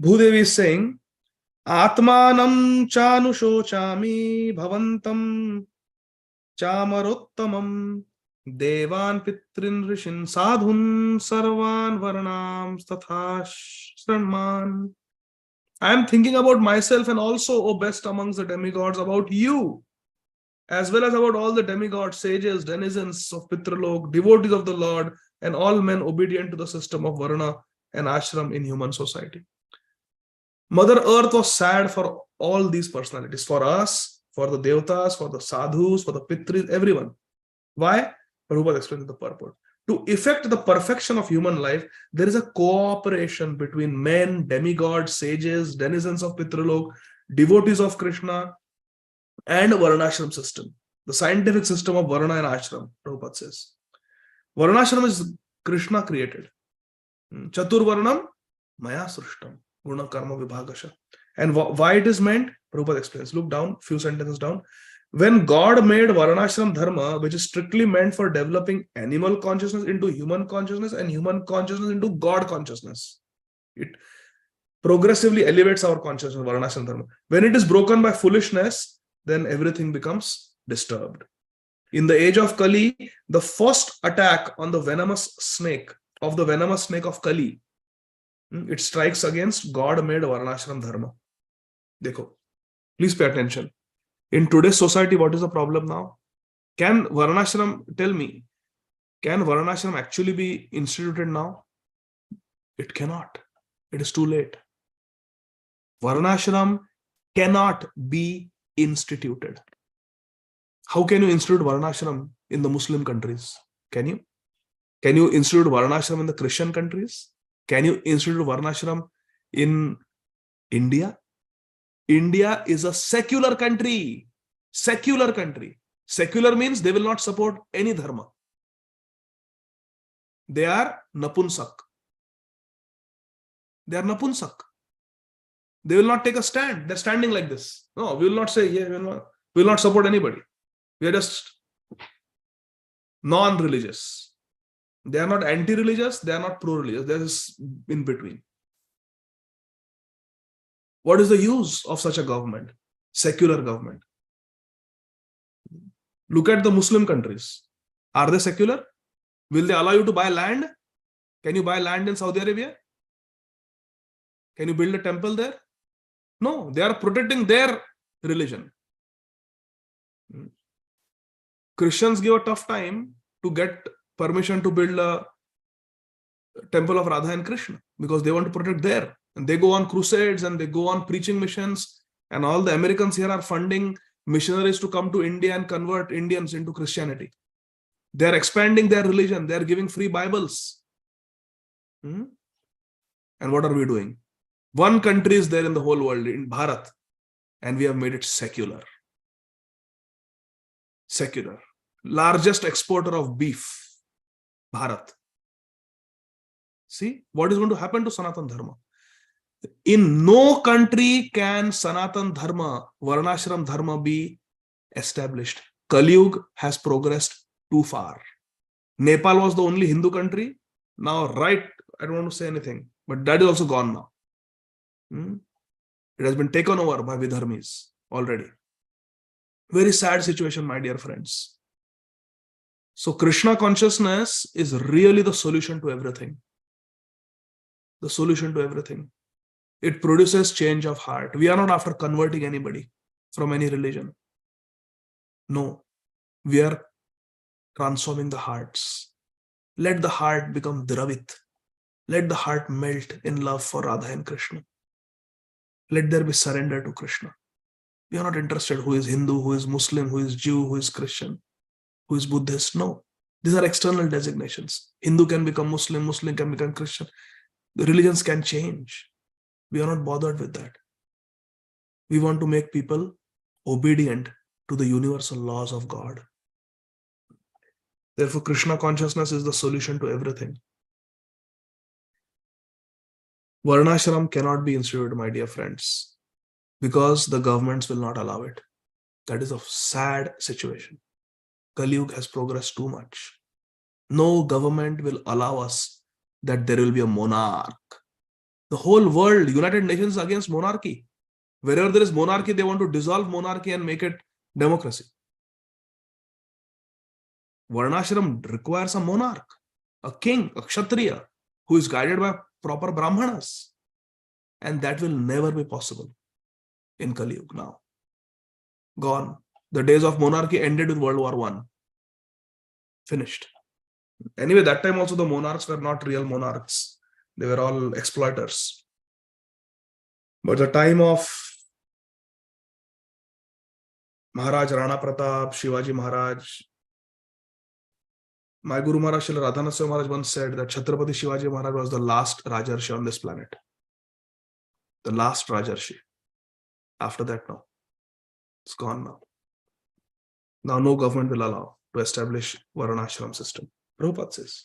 Bhudevi is saying, Atmanam chanushochami bhavantam chamarottamam devan pitrin rishin sadhun sarvan varnam tatha shranman. I am thinking about myself and also, O best amongst the demigods, about you, as well as about all the demigods, sages, denizens of Pitralok, devotees of the Lord, and all men obedient to the system of Varna and Ashram in human society. Mother Earth was sad for all these personalities, for us, for the Devatas, for the Sadhus, for the Pitris, everyone. Why? Prabhupada explains the purport. To effect the perfection of human life, there is a cooperation between men, demigods, sages, denizens of Pitralok, devotees of Krishna, and Varnashram system. The scientific system of Varna and Ashram, Prabhupada says. Varnashram is Krishna created. Chaturvarnam Maya Srishtam. Guna Karma Vibhagasha. And why it is meant? Prabhupada explains. Look down, few sentences down. When God made Varnashram Dharma, which is strictly meant for developing animal consciousness into human consciousness and human consciousness into God consciousness, it progressively elevates our consciousness, Varnashram Dharma. When it is broken by foolishness, then everything becomes disturbed. In the age of Kali, the first attack on the venomous snake of Kali, it strikes against God-made Varnashram Dharma. Dekho. Please pay attention. In today's society, what is the problem now? Can Varnashram, tell me, can Varnashram actually be instituted now? It cannot. It is too late. Varnashram cannot be instituted. How can you institute Varnashram in the Muslim countries? Can you? Can you institute Varnashram in the Christian countries? Can you institute Varnashram in India? India is a secular country. Secular country. Secular means they will not support any dharma. They are napunsak. They are napunsak. They will not take a stand. They're standing like this. No, we will not say, yeah, we will not support anybody. We are just non-religious. They are not anti-religious. They are not pro-religious. There is in between. What is the use of such a government? Secular government. Look at the Muslim countries. Are they secular? Will they allow you to buy land? Can you buy land in Saudi Arabia? Can you build a temple there? No, they are protecting their religion. Christians give a tough time to get permission to build a temple of Radha and Krishna because they want to protect their. And they go on crusades and they go on preaching missions, and all the Americans here are funding missionaries to come to India and convert Indians into Christianity. They are expanding their religion. They are giving free Bibles. And what are we doing? One country is there in the whole world, in Bharat, and we have made it secular. Secular. Largest exporter of beef, Bharat. See, what is going to happen to Sanatan Dharma? In no country can Sanatan Dharma, Varnashram Dharma be established. Kali-yuga has progressed too far. Nepal was the only Hindu country. Now, I don't want to say anything, but that is also gone now. It has been taken over by Vidharmis already. Very sad situation, my dear friends. So Krishna consciousness is really the solution to everything. The solution to everything. It produces change of heart. We are not after converting anybody from any religion. No, we are transforming the hearts. Let the heart become Dravit. Let the heart melt in love for Radha and Krishna. Let there be surrender to Krishna. We are not interested who is Hindu, who is Muslim, who is Jew, who is Christian, who is Buddhist. No. These are external designations. Hindu can become Muslim, Muslim can become Christian. The religions can change. We are not bothered with that. We want to make people obedient to the universal laws of God. Therefore, Krishna consciousness is the solution to everything. Varnashram cannot be instituted, my dear friends, because the governments will not allow it. That is a sad situation. Kali-yuga has progressed too much. No government will allow us that there will be a monarch. The whole world, United Nations, is against monarchy. Wherever there is monarchy, they want to dissolve monarchy and make it democracy. Varnashram requires a monarch, a king, a kshatriya, who is guided by proper brahmanas. And that will never be possible in Kali-yuga now. Gone. The days of monarchy ended with World War I. Finished. Anyway, that time also the monarchs were not real monarchs. They were all exploiters. But the time of Maharaj Rana Pratap, Shivaji Maharaj, my Guru Maharaj Srila Radhanasya Maharaj once said that Chhatrapati Shivaji Maharaj was the last Rajarshi on this planet. The last Rajarshi. After that, no. It's gone now. Now no government will allow to establish Varnashram system. Prabhupada says.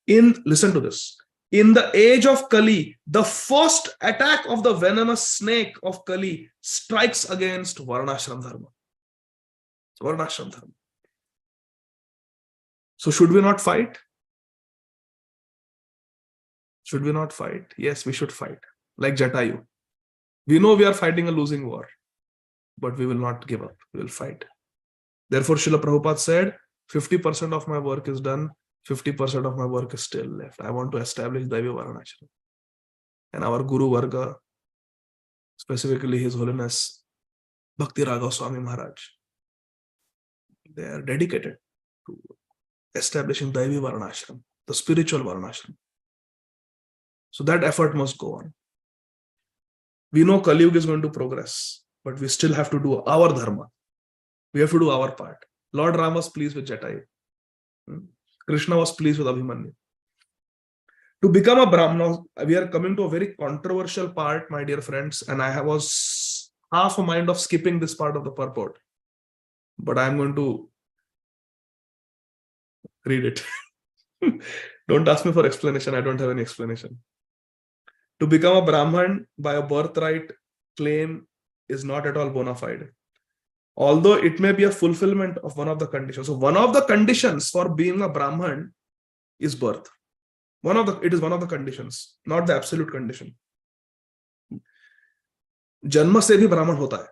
Listen to this. In the age of Kali, the first attack of the venomous snake of Kali strikes against Varnashram Dharma. Varnashram Dharma. So should we not fight? Should we not fight? Yes, we should fight. Like Jatayu. We know we are fighting a losing war, but we will not give up. We will fight. Therefore, Srila Prabhupada said, 50% of my work is done, 50% of my work is still left. I want to establish Daivi Varnashram. And our Guru Varga, specifically His Holiness Bhakti Raghav Swami Maharaj, they are dedicated to establishing Daivi Varnashram, the spiritual Varnashram. So that effort must go on. We know Kali-yuga is going to progress, but we still have to do our dharma. We have to do our part. Lord Ram was pleased with Jatayu. Krishna was pleased with Abhimanyu. To become a Brahmana, we are coming to a very controversial part, my dear friends, and I was half a mind of skipping this part of the purport. But I am going to read it. Don't ask me for explanation. I don't have any explanation. To become a Brahman by a birthright claim is not at all bona fide. Although it may be a fulfillment of one of the conditions. So one of the conditions for being a Brahman is birth. It is one of the conditions, not the absolute condition. Janma se bhi Brahman hota hai.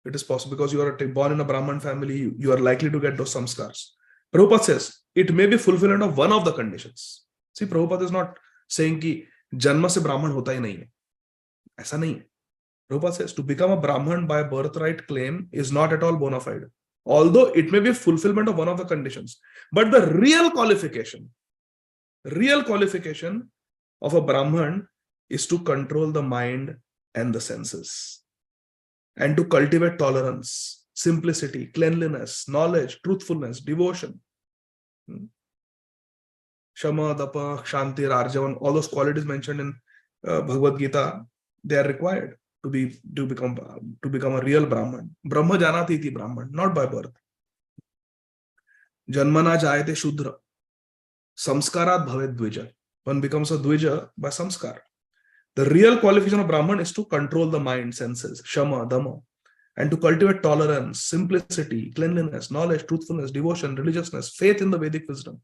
It is possible because you are born in a Brahman family, you are likely to get those samskars. Prabhupada says, it may be fulfillment of one of the conditions. See, Prabhupada is not saying ki Janma se Brahman hota hi nahi hai. Aisa nahi hai. Prabhupada says, to become a Brahman by birthright claim is not at all bona fide. Although it may be a fulfillment of one of the conditions. But the real qualification of a Brahman is to control the mind and the senses. And to cultivate tolerance, simplicity, cleanliness, knowledge, truthfulness, devotion. Shama, Dapa, Shanti, Arjavan, all those qualities mentioned in Bhagavad Gita, they are required to become a real Brahman. Brahma janati iti Brahman, not by birth. Janmana jayate Shudra. Samskarat bhavet dvija. One becomes a dvija by samskar. The real qualification of Brahman is to control the mind, senses, Shama, Dhamma, and to cultivate tolerance, simplicity, cleanliness, knowledge, truthfulness, devotion, religiousness, faith in the Vedic wisdom.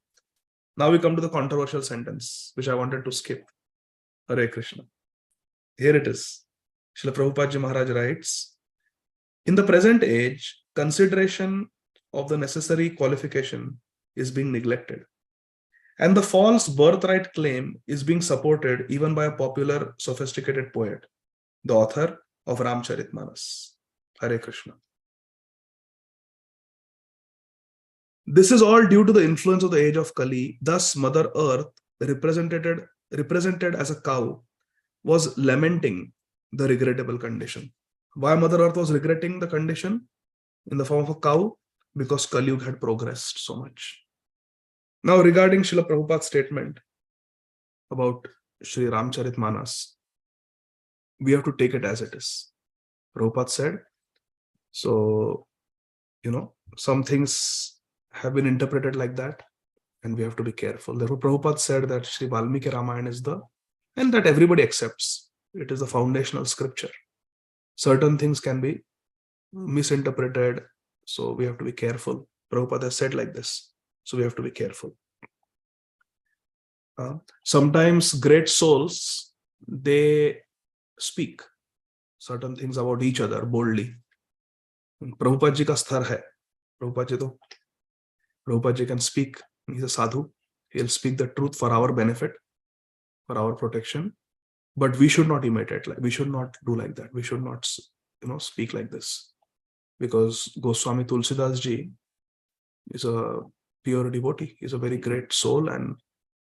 Now we come to the controversial sentence, which I wanted to skip. Hare Krishna. Here it is. Srila Prabhupada Ji Maharaj writes, in the present age, consideration of the necessary qualification is being neglected. And the false birthright claim is being supported even by a popular, sophisticated poet, the author of Ramcharitmanas. Hare Krishna. This is all due to the influence of the age of Kali. Thus, Mother Earth, represented as a cow, was lamenting the regrettable condition. Why Mother Earth was regretting the condition in the form of a cow? Because Kali-yuga had progressed so much. Now, regarding Srila Prabhupada's statement about Sri Ramcharitmanas, we have to take it as it is. Prabhupada said, so, some things have been interpreted like that, and we have to be careful. Therefore, Prabhupada said that Sri Valmiki Ramayana is and that everybody accepts. It is the foundational scripture. Certain things can be misinterpreted, so we have to be careful. Prabhupada has said like this, so we have to be careful. Sometimes great souls, they speak certain things about each other boldly. Prabhupada ji ka sthar hai. Prabhupada ji can speak. He's a sadhu. He'll speak the truth for our benefit, for our protection. But we should not imitate. We should not do like that. We should not, speak like this. Because Goswami Tulsidas ji is a pure devotee. He's a very great soul, and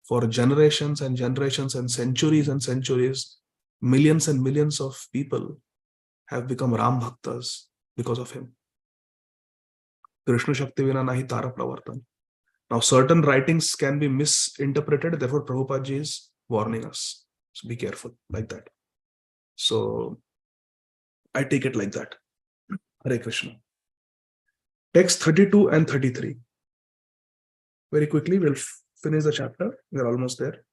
for generations and generations and centuries, millions and millions of people have become Ram Bhaktas because of him. Krishna Shakti Vina Nahi Tara Pravartan. Now, certain writings can be misinterpreted. Therefore, Prabhupada ji is warning us. So be careful like that. So I take it like that. Hare Krishna. Text 32 and 33. Very quickly, we'll finish the chapter. We're almost there.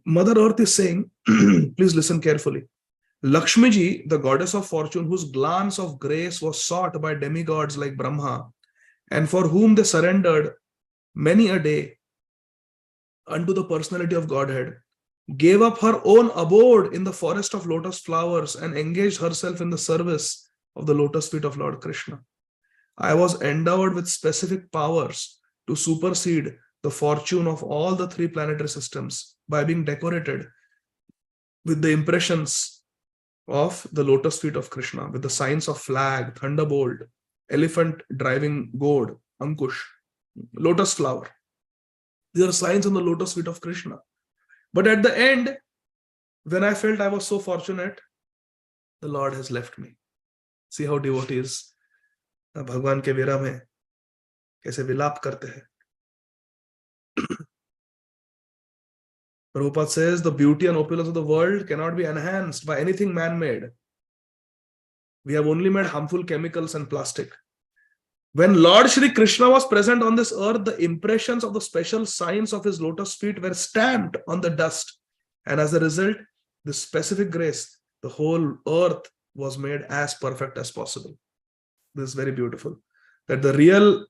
Mother Earth is saying, please listen carefully. Lakshmi ji, the goddess of fortune, whose glance of grace was sought by demigods like Brahma, and for whom they surrendered many a day unto the personality of Godhead, gave up her own abode in the forest of lotus flowers and engaged herself in the service of the lotus feet of Lord Krishna. I was endowed with specific powers to supersede the fortune of all the three planetary systems by being decorated with the impressions of the lotus feet of Krishna, with the signs of flag, thunderbolt, elephant driving goad, Ankush, lotus flower. These are signs on the lotus feet of Krishna. But at the end, when I felt I was so fortunate, the Lord has left me. See how devotees Bhagwan ke vira mein kaise vilap karte hain. Prabhupada says the beauty and opulence of the world cannot be enhanced by anything man-made. We have only made harmful chemicals and plastic. When Lord Shri Krishna was present on this earth, the impressions of the special signs of his lotus feet were stamped on the dust. And as a result, this specific grace, the whole earth was made as perfect as possible. This is very beautiful. That the real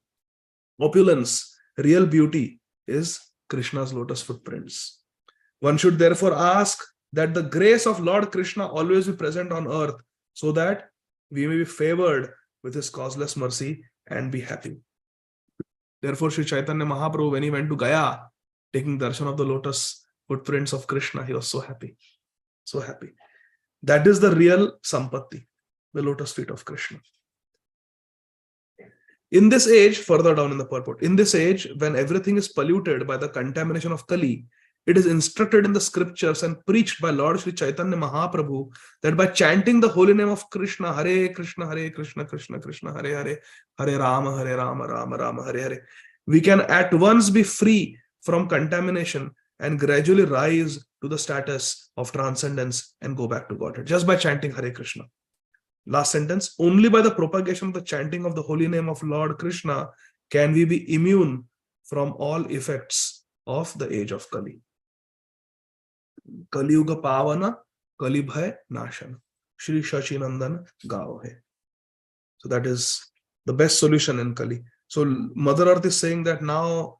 opulence, real beauty is Krishna's lotus footprints. One should therefore ask that the grace of Lord Krishna always be present on earth so that we may be favored with his causeless mercy and be happy. Therefore, Sri Chaitanya Mahaprabhu, when he went to Gaya, taking darshan of the lotus footprints of Krishna, he was so happy. So happy. That is the real sampatti, the lotus feet of Krishna. In this age, further down in the purport, in this age, when everything is polluted by the contamination of Kali, it is instructed in the scriptures and preached by Lord Sri Chaitanya Mahaprabhu that by chanting the holy name of Krishna, Hare Krishna, Krishna Krishna, Hare Hare, Hare Rama, Rama Rama, Hare Hare, we can at once be free from contamination and gradually rise to the status of transcendence and go back to Godhead, just by chanting Hare Krishna. Last sentence, only by the propagation of the chanting of the holy name of Lord Krishna can we be immune from all effects of the age of Kali. Kali-yuga pavana, Kali bhai nashana. Shri Shachinandan gao hai. So that is the best solution in Kali. So Mother Earth is saying that now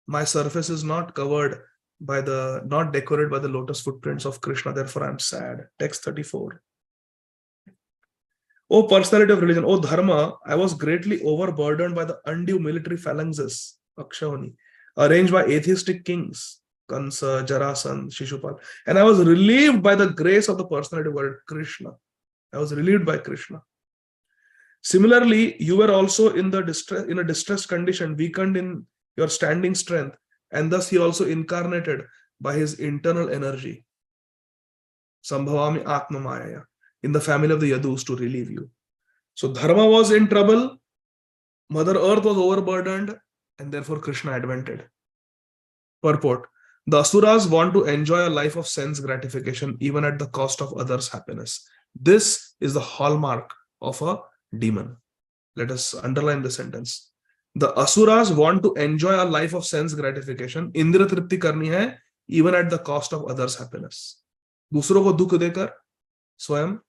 my surface is not covered by not decorated by the lotus footprints of Krishna, therefore I am sad. Text 34. O personality of religion, O Dharma, I was greatly overburdened by the undue military phalanxes, Akshawani, arranged by atheistic kings, Kansa, Jarasan, Shishupal, and I was relieved by the grace of the personality of Krishna. I was relieved by Krishna. Similarly, you were also in a distressed condition, weakened in your standing strength, and thus he also incarnated by his internal energy. Sambhavami Atma Mayaya, in the family of the Yadus to relieve you. So Dharma was in trouble, Mother Earth was overburdened, and therefore Krishna advented. Purport: the Asuras want to enjoy a life of sense gratification even at the cost of others' happiness. This is the hallmark of a demon. Let us underline the sentence. The Asuras want to enjoy a life of sense gratification. Indra tripti karni hai, even at the cost of others' happiness. दूसरों को दुख देकर स्वयं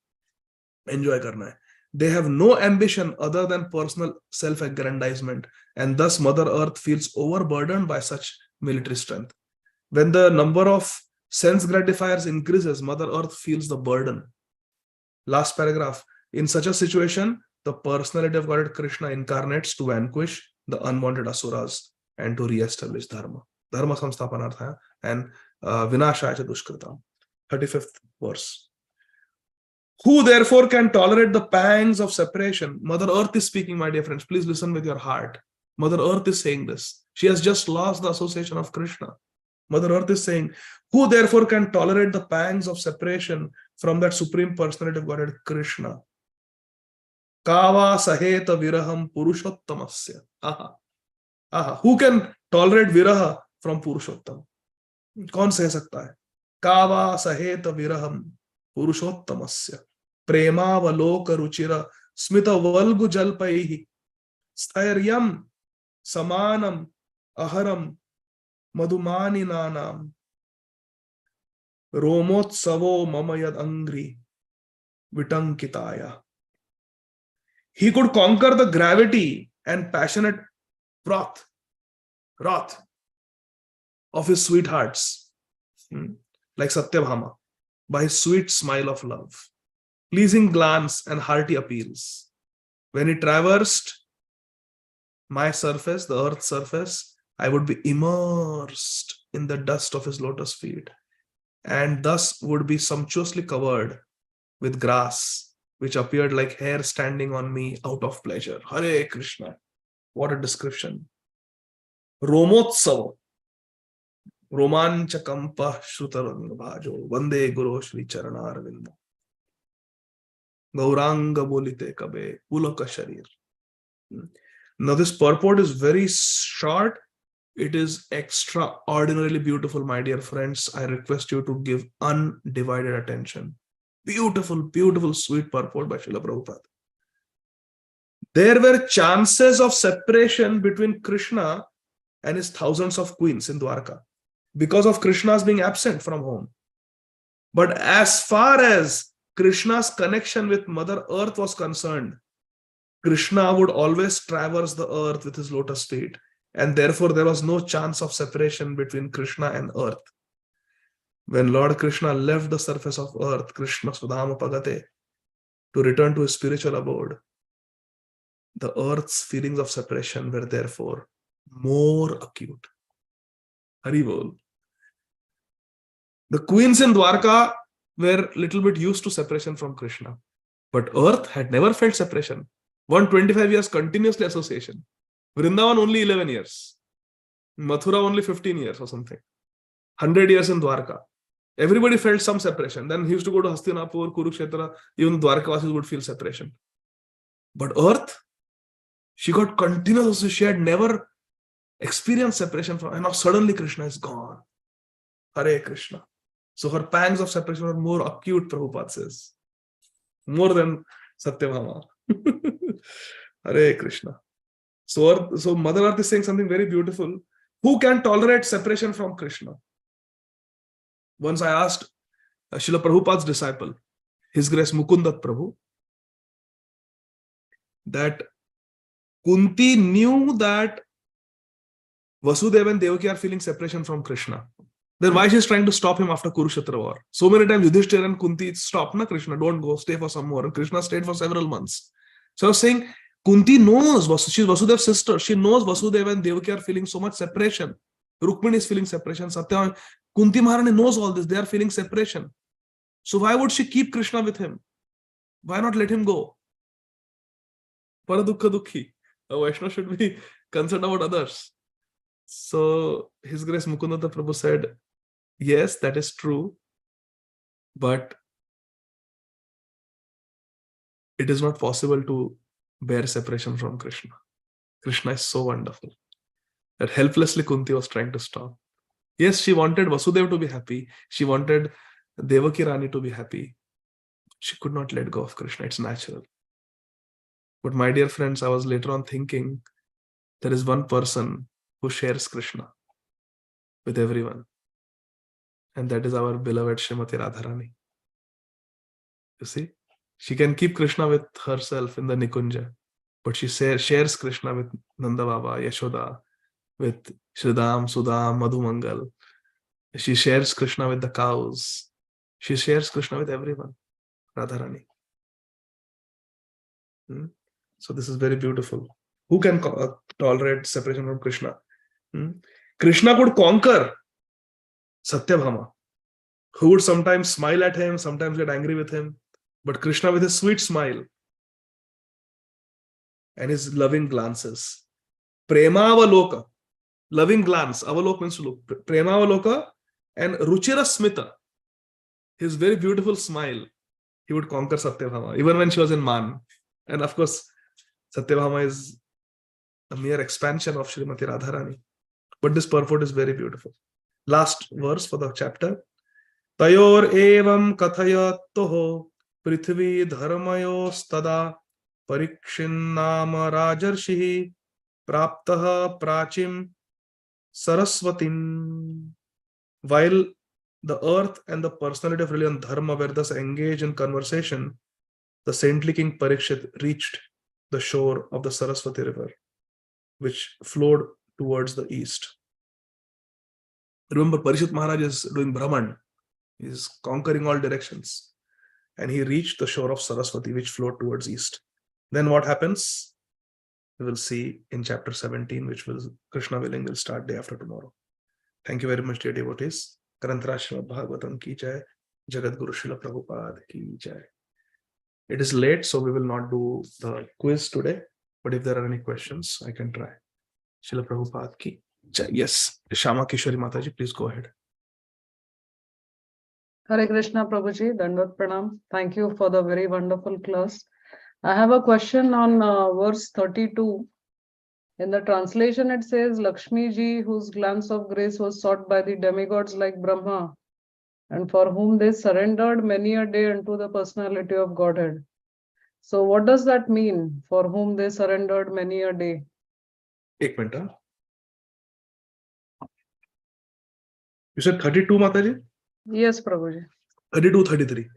enjoy करना है. They have no ambition other than personal self-aggrandizement, and thus Mother Earth feels overburdened by such military strength. When the number of sense gratifiers increases, Mother Earth feels the burden. Last paragraph. In such a situation, the personality of Godhead Krishna incarnates to vanquish the unwanted asuras and to re-establish Dharma. Dharma samsthapanarthaya and vinashaya cha dushkritam. 35th verse. Who therefore can tolerate the pangs of separation? Mother Earth is speaking, my dear friends. Please listen with your heart. Mother Earth is saying this. She has just lost the association of Krishna. Mother Earth is saying, who therefore can tolerate the pangs of separation from that Supreme Personality of Godhead Krishna? Kava saheta viraham purushottamasya. Aha. Aha. Who can tolerate viraha from Purushottam? Kaun seh sakta hai? Kava saheta viraham purushottamasya. Premavaloka ruchira smita valgu jalpaihi. Stairyam samanam aharam madhumani nanam. Romotsavo mamayad angri vitankitaya. He could conquer the gravity and passionate wrath of his sweethearts, like Satyabhama, by his sweet smile of love, pleasing glance and hearty appeals. When he traversed my surface, the earth's surface, I would be immersed in the dust of his lotus feet, and thus would be sumptuously covered with grass, which appeared like hair standing on me out of pleasure. Hare Krishna. What a description. Romotsava. Romanchakampa Shrutaranga Bhajo. Vande Guru Shri Charanarvinda. Gauranga Bolite Kabe. Pulaka Sharir. Now this purport is very short. It is extraordinarily beautiful, my dear friends. I request you to give undivided attention. Beautiful, beautiful, sweet purport by Srila Prabhupada. There were chances of separation between Krishna and his thousands of queens in Dwarka because of Krishna's being absent from home. But as far as Krishna's connection with Mother Earth was concerned, Krishna would always traverse the earth with his lotus feet, and therefore there was no chance of separation between Krishna and earth. When Lord Krishna left the surface of earth, Krishna Sudhama Pagate, to return to his spiritual abode, the earth's feelings of separation were therefore more acute. Hari Bol. The queens in Dwarka were a little bit used to separation from Krishna, but earth had never felt separation. 125 years continuously association. Vrindavan only 11 years. Mathura only 15 years or something. 100 years in Dwarka. Everybody felt some separation. Then he used to go to Hastinapur, Kurukshetra, even Dwarkavasis would feel separation. But earth, she got continuous, she had never experienced separation from, and now suddenly Krishna is gone. Hare Krishna. So her pangs of separation were more acute, Prabhupada says. More than Satyabhama. Hare Krishna. So Mother Earth is saying something very beautiful. Who can tolerate separation from Krishna? Once I asked Srila Prabhupada's disciple, His Grace Mukundat Prabhu, that Kunti knew that Vasudeva and Devaki are feeling separation from Krishna. Then why she's trying to stop him after Kurukshetra war? So many times Yudhishthira and Kunti stopped, na Krishna, don't go, stay for some more. And Krishna stayed for several months. So I was saying, Kunti knows, she's Vasudeva's sister. She knows Vasudeva and Devaki are feeling so much separation. Rukmini is feeling separation. Satya, Kunti Maharani knows all this. They are feeling separation. So why would she keep Krishna with him? Why not let him go? Paradukha dukhi. A Vaishnava should be concerned about others. So His Grace Mukundata Prabhu said, yes, that is true. But it is not possible to bear separation from Krishna. Krishna is so wonderful that helplessly Kunti was trying to stop. Yes, she wanted Vasudeva to be happy. She wanted Devaki Rani to be happy. She could not let go of Krishna. It's natural. But my dear friends, I was later on thinking, there is one person who shares Krishna with everyone. And that is our beloved Srimati Radharani. You see, she can keep Krishna with herself in the Nikunja, but she shares Krishna with Nanda Baba, Yashoda, with Shridham, Sudham, Madhumangal. She shares Krishna with the cows. She shares Krishna with everyone. Radharani. So this is very beautiful. Who can tolerate separation from Krishna? Krishna could conquer Satyabhama, who would sometimes smile at him, sometimes get angry with him. But Krishna, with his sweet smile and his loving glances, Premavaloka, loving glance, Avalok means to look, Premavaloka and Ruchira Smita, his very beautiful smile, he would conquer Satyabhama, even when she was in Man. And of course, Satyabhama is a mere expansion of Srimati Radharani. But this purport is very beautiful. Last verse for the chapter. Tayor evam kathayatoho prithvi dharmayo stada parikshinnama rajarshihi praptaha prachim saraswatim. While the earth and the personality of religion Dharma were thus engaged in conversation, the saintly king Parikshit reached the shore of the Saraswati river, which flowed towards the east. Remember, Parikshit Maharaj is doing Brahman. He is conquering all directions. And he reached the shore of Saraswati, which flowed towards east. Then what happens? We will see in chapter 17, which will, Krishna willing, will start day after tomorrow. Thank you very much, dear devotees. Srīmad Bhāgavatam ki jai. Jagat Guru Srila Prabhupada ki jai. It is late, so we will not do the quiz today. But if there are any questions, I can try. Srila Prabhupada ki jai. Yes, Shama Kishori Mataji, please go ahead. Hare Krishna Prabhuji, Dandavat Pranam. Thank you for the very wonderful class. I have a question on verse 32. In the translation, it says, Lakshmi ji, whose glance of grace was sought by the demigods like Brahma, and for whom they surrendered many a day unto the personality of Godhead. So what does that mean, for whom they surrendered many a day? Ek minute. You said 32, Mataji? Yes, Prabhuji. 32, 33.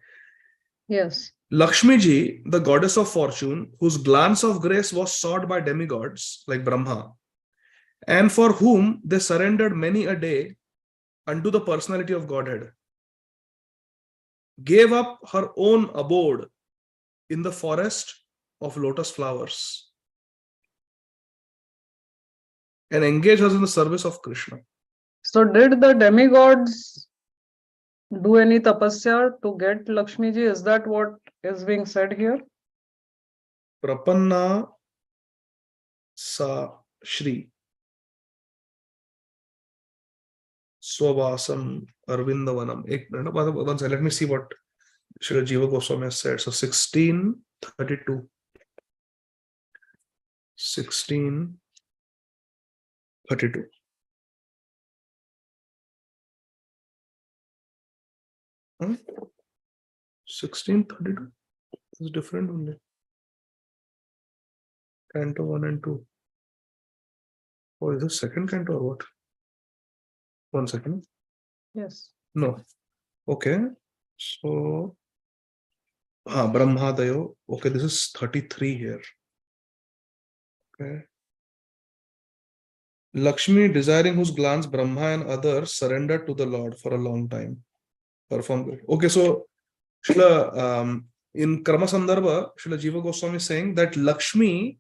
Yes. Lakshmi ji, the goddess of fortune, whose glance of grace was sought by demigods like Brahma, and for whom they surrendered many a day unto the personality of Godhead, gave up her own abode in the forest of lotus flowers and engaged us in the service of Krishna. So did the demigods do any tapasya to get Lakshmi ji? Is that what is being said here? Prapanna sa Shri Swavasam Arvindavanam. One second, let me see what Srila Jiva Goswami has said. So 1632. 1632. Hmm? 1632 is different only. Canto 1 and 2. Oh, is this second canto or what? 1 second. Yes. No. Okay. So, Brahmadayo. Okay, this is 33 here. Okay. Lakshmi, desiring whose glance Brahma and others surrendered to the Lord for a long time. Performed. Okay, so Srila, in Karma Sandarbha, Srila Jiva Goswami is saying that Lakshmi,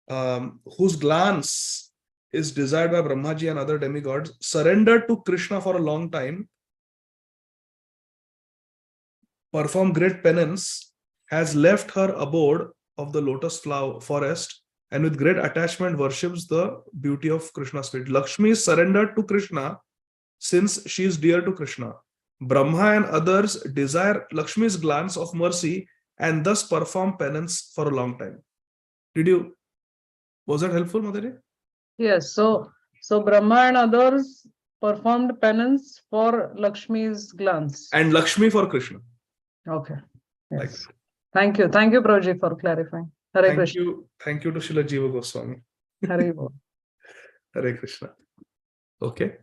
whose glance is desired by Brahmaji and other demigods, surrendered to Krishna for a long time, performed great penance, has left her abode of the lotus flower forest, and with great attachment worships the beauty of Krishna's feet. Lakshmi is surrendered to Krishna since she is dear to Krishna. Brahma and others desire Lakshmi's glance of mercy and thus perform penance for a long time. Was that helpful, Mataji? Yes. So Brahma and others performed penance for Lakshmi's glance. And Lakshmi for Krishna. Okay. Like Yes. Thank you. Thank you, Prabhuji, for clarifying. Hare Thank Krishna. you. Thank you to Srila Jiva Goswami. Hare Bol. Hare Krishna. Okay.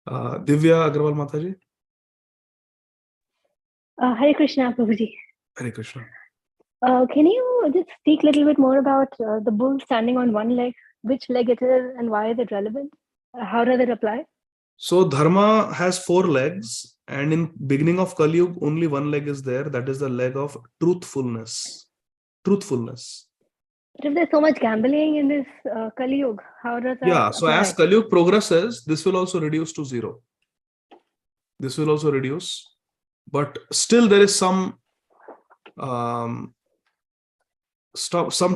Divya Agrawal Mataji. Hare Krishna, Prabhuji. Hare Krishna. Can you just speak a little bit more about the bull standing on one leg, which leg it is, and why is it relevant? How does it apply? So Dharma has 4 legs, and in beginning of Kali-yuga, only one leg is there. That is the leg of truthfulness. Truthfulness. But if there's so much gambling in this Kali-yuga, how does that Yeah. So apply? as Kali-yuga progresses, this will also reduce to 0. This will also reduce, but still there is some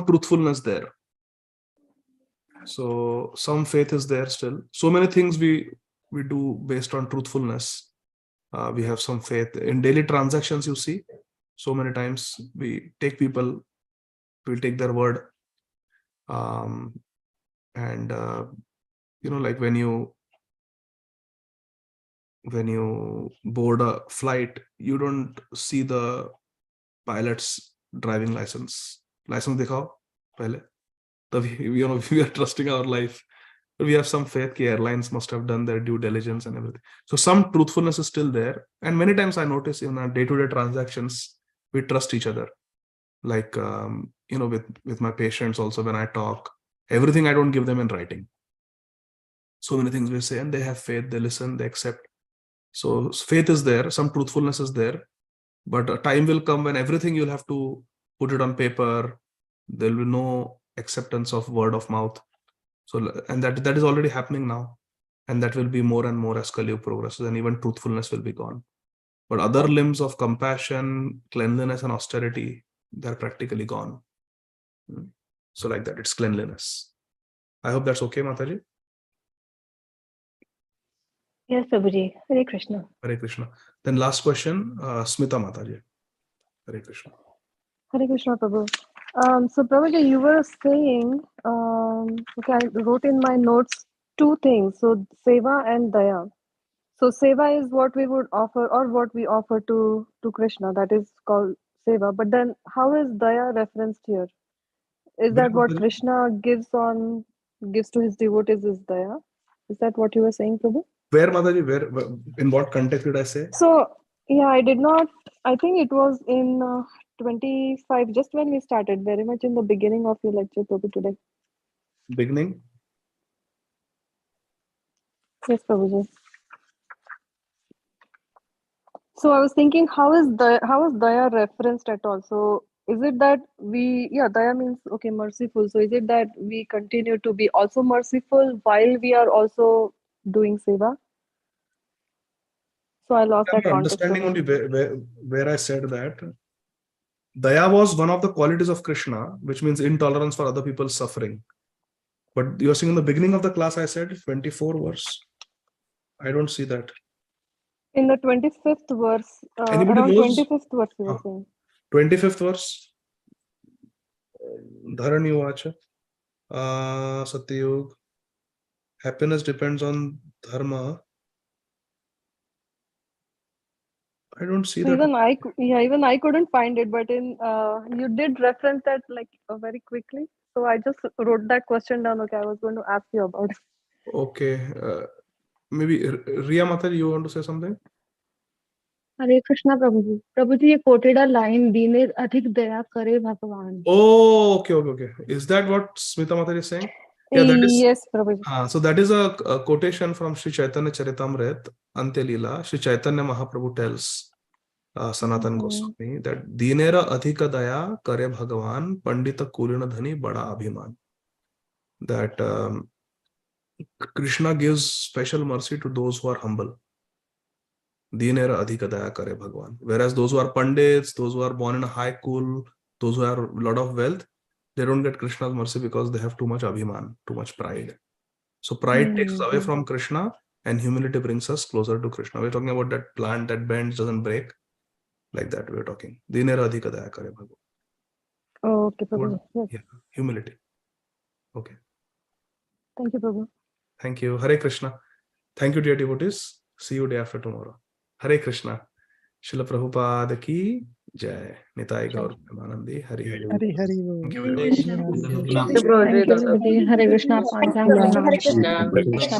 truthfulness there. So some faith is there still. So many things we do based on truthfulness. We have some faith in daily transactions. You see, so many times we take people, we'll take their word, and like when you board a flight, you don't see the pilot's driving license. License dikhao pehle. We are trusting our life. But we have some faith that airlines must have done their due diligence and everything. So some truthfulness is still there. And many times I notice in our day-to-day transactions, we trust each other. Like, with my patients also, when I talk, everything I don't give them in writing. So many things we say, and they have faith, they listen, they accept. So faith is there, some truthfulness is there, but a time will come when everything you'll have to put it on paper. There will be no acceptance of word of mouth. So, and that is already happening now, and that will be more and more as Kali-yuga progresses, and even truthfulness will be gone. But other limbs of compassion, cleanliness, and austerity, they're practically gone. So like that, it's cleanliness. I hope that's okay, Mataji. Yes, Prabhuji. Hare Krishna. Hare Krishna. Then last question, Smita Mataji. Hare Krishna. Hare Krishna, Prabhu. So Prabhuji, you were saying, okay, I wrote in my notes 2 things. So seva and daya. So seva is what we would offer, or what we offer to Krishna. That is called seva. But then, how is daya referenced here? Is that what Krishna gives to his devotees is daya? Is that what you were saying, Prabhu? Where, Mataji? Where? In what context did I say? So yeah, I did not. I think it was in 25, just when we started, very much in the beginning of your lecture, Prabhu, today. Beginning? Yes, Prabhuji. So I was thinking, how is daya referenced at all? So is it that daya means, okay, merciful. So is it that we continue to be also merciful while we are also doing seva? So I lost that context. Understanding only where I said that daya was one of the qualities of Krishna, which means intolerance for other people's suffering. But you're seeing in the beginning of the class, I said 24 verse. I don't see that. In the 25th verse, Anybody around knows? 25th verse, you were saying. 25th verse. Dharani Vacha. Satyug. Happiness depends on dharma. I don't see that. Even I couldn't find it, but in you did reference that like very quickly. So I just wrote that question down. Okay, I was going to ask you about it. Okay. Maybe Riya Mataji, you want to say something? Hare Krishna, Prabhuji. Prabhuji, you quoted a line, Dine adhik daya kare Bhagavan. Oh, okay. Is that what Smita Mataji is saying? Yeah, that is. Yes, Prabhuji. So that is a quotation from Sri Chaitanya Charitamrita, Ante Leela. Sri Chaitanya Mahaprabhu tells Sanatan Goswami that Dinera adhika daya kare Bhagavan pandita kulina dhani bada abhiman. That Krishna gives special mercy to those who are humble. Dinera adhika daya kare Bhagavan. Whereas those who are pandits, those who are born in a high kul, those who have a lot of wealth, they don't get Krishna's mercy because they have too much abhiman, too much pride. So pride takes us away from Krishna, and humility brings us closer to Krishna. We're talking about that plant that bends, doesn't break. Like that we are talking. Dinera Ādi Gadādhara Kare Bhagavan. Okay, Prabhu. Yes. Yeah, humility. Okay. Thank you, Prabhu. Thank you. Hare Krishna. Thank you, dear devotees. See you day after tomorrow. Hare Krishna. Srila Prabhupada ki jai. Nitai Gaur Premanandi. Hare Hare. Hari Hari Thank you Bol. very much. Prabhuji, Hare Krishna. Hare Krishna. Hare Krishna.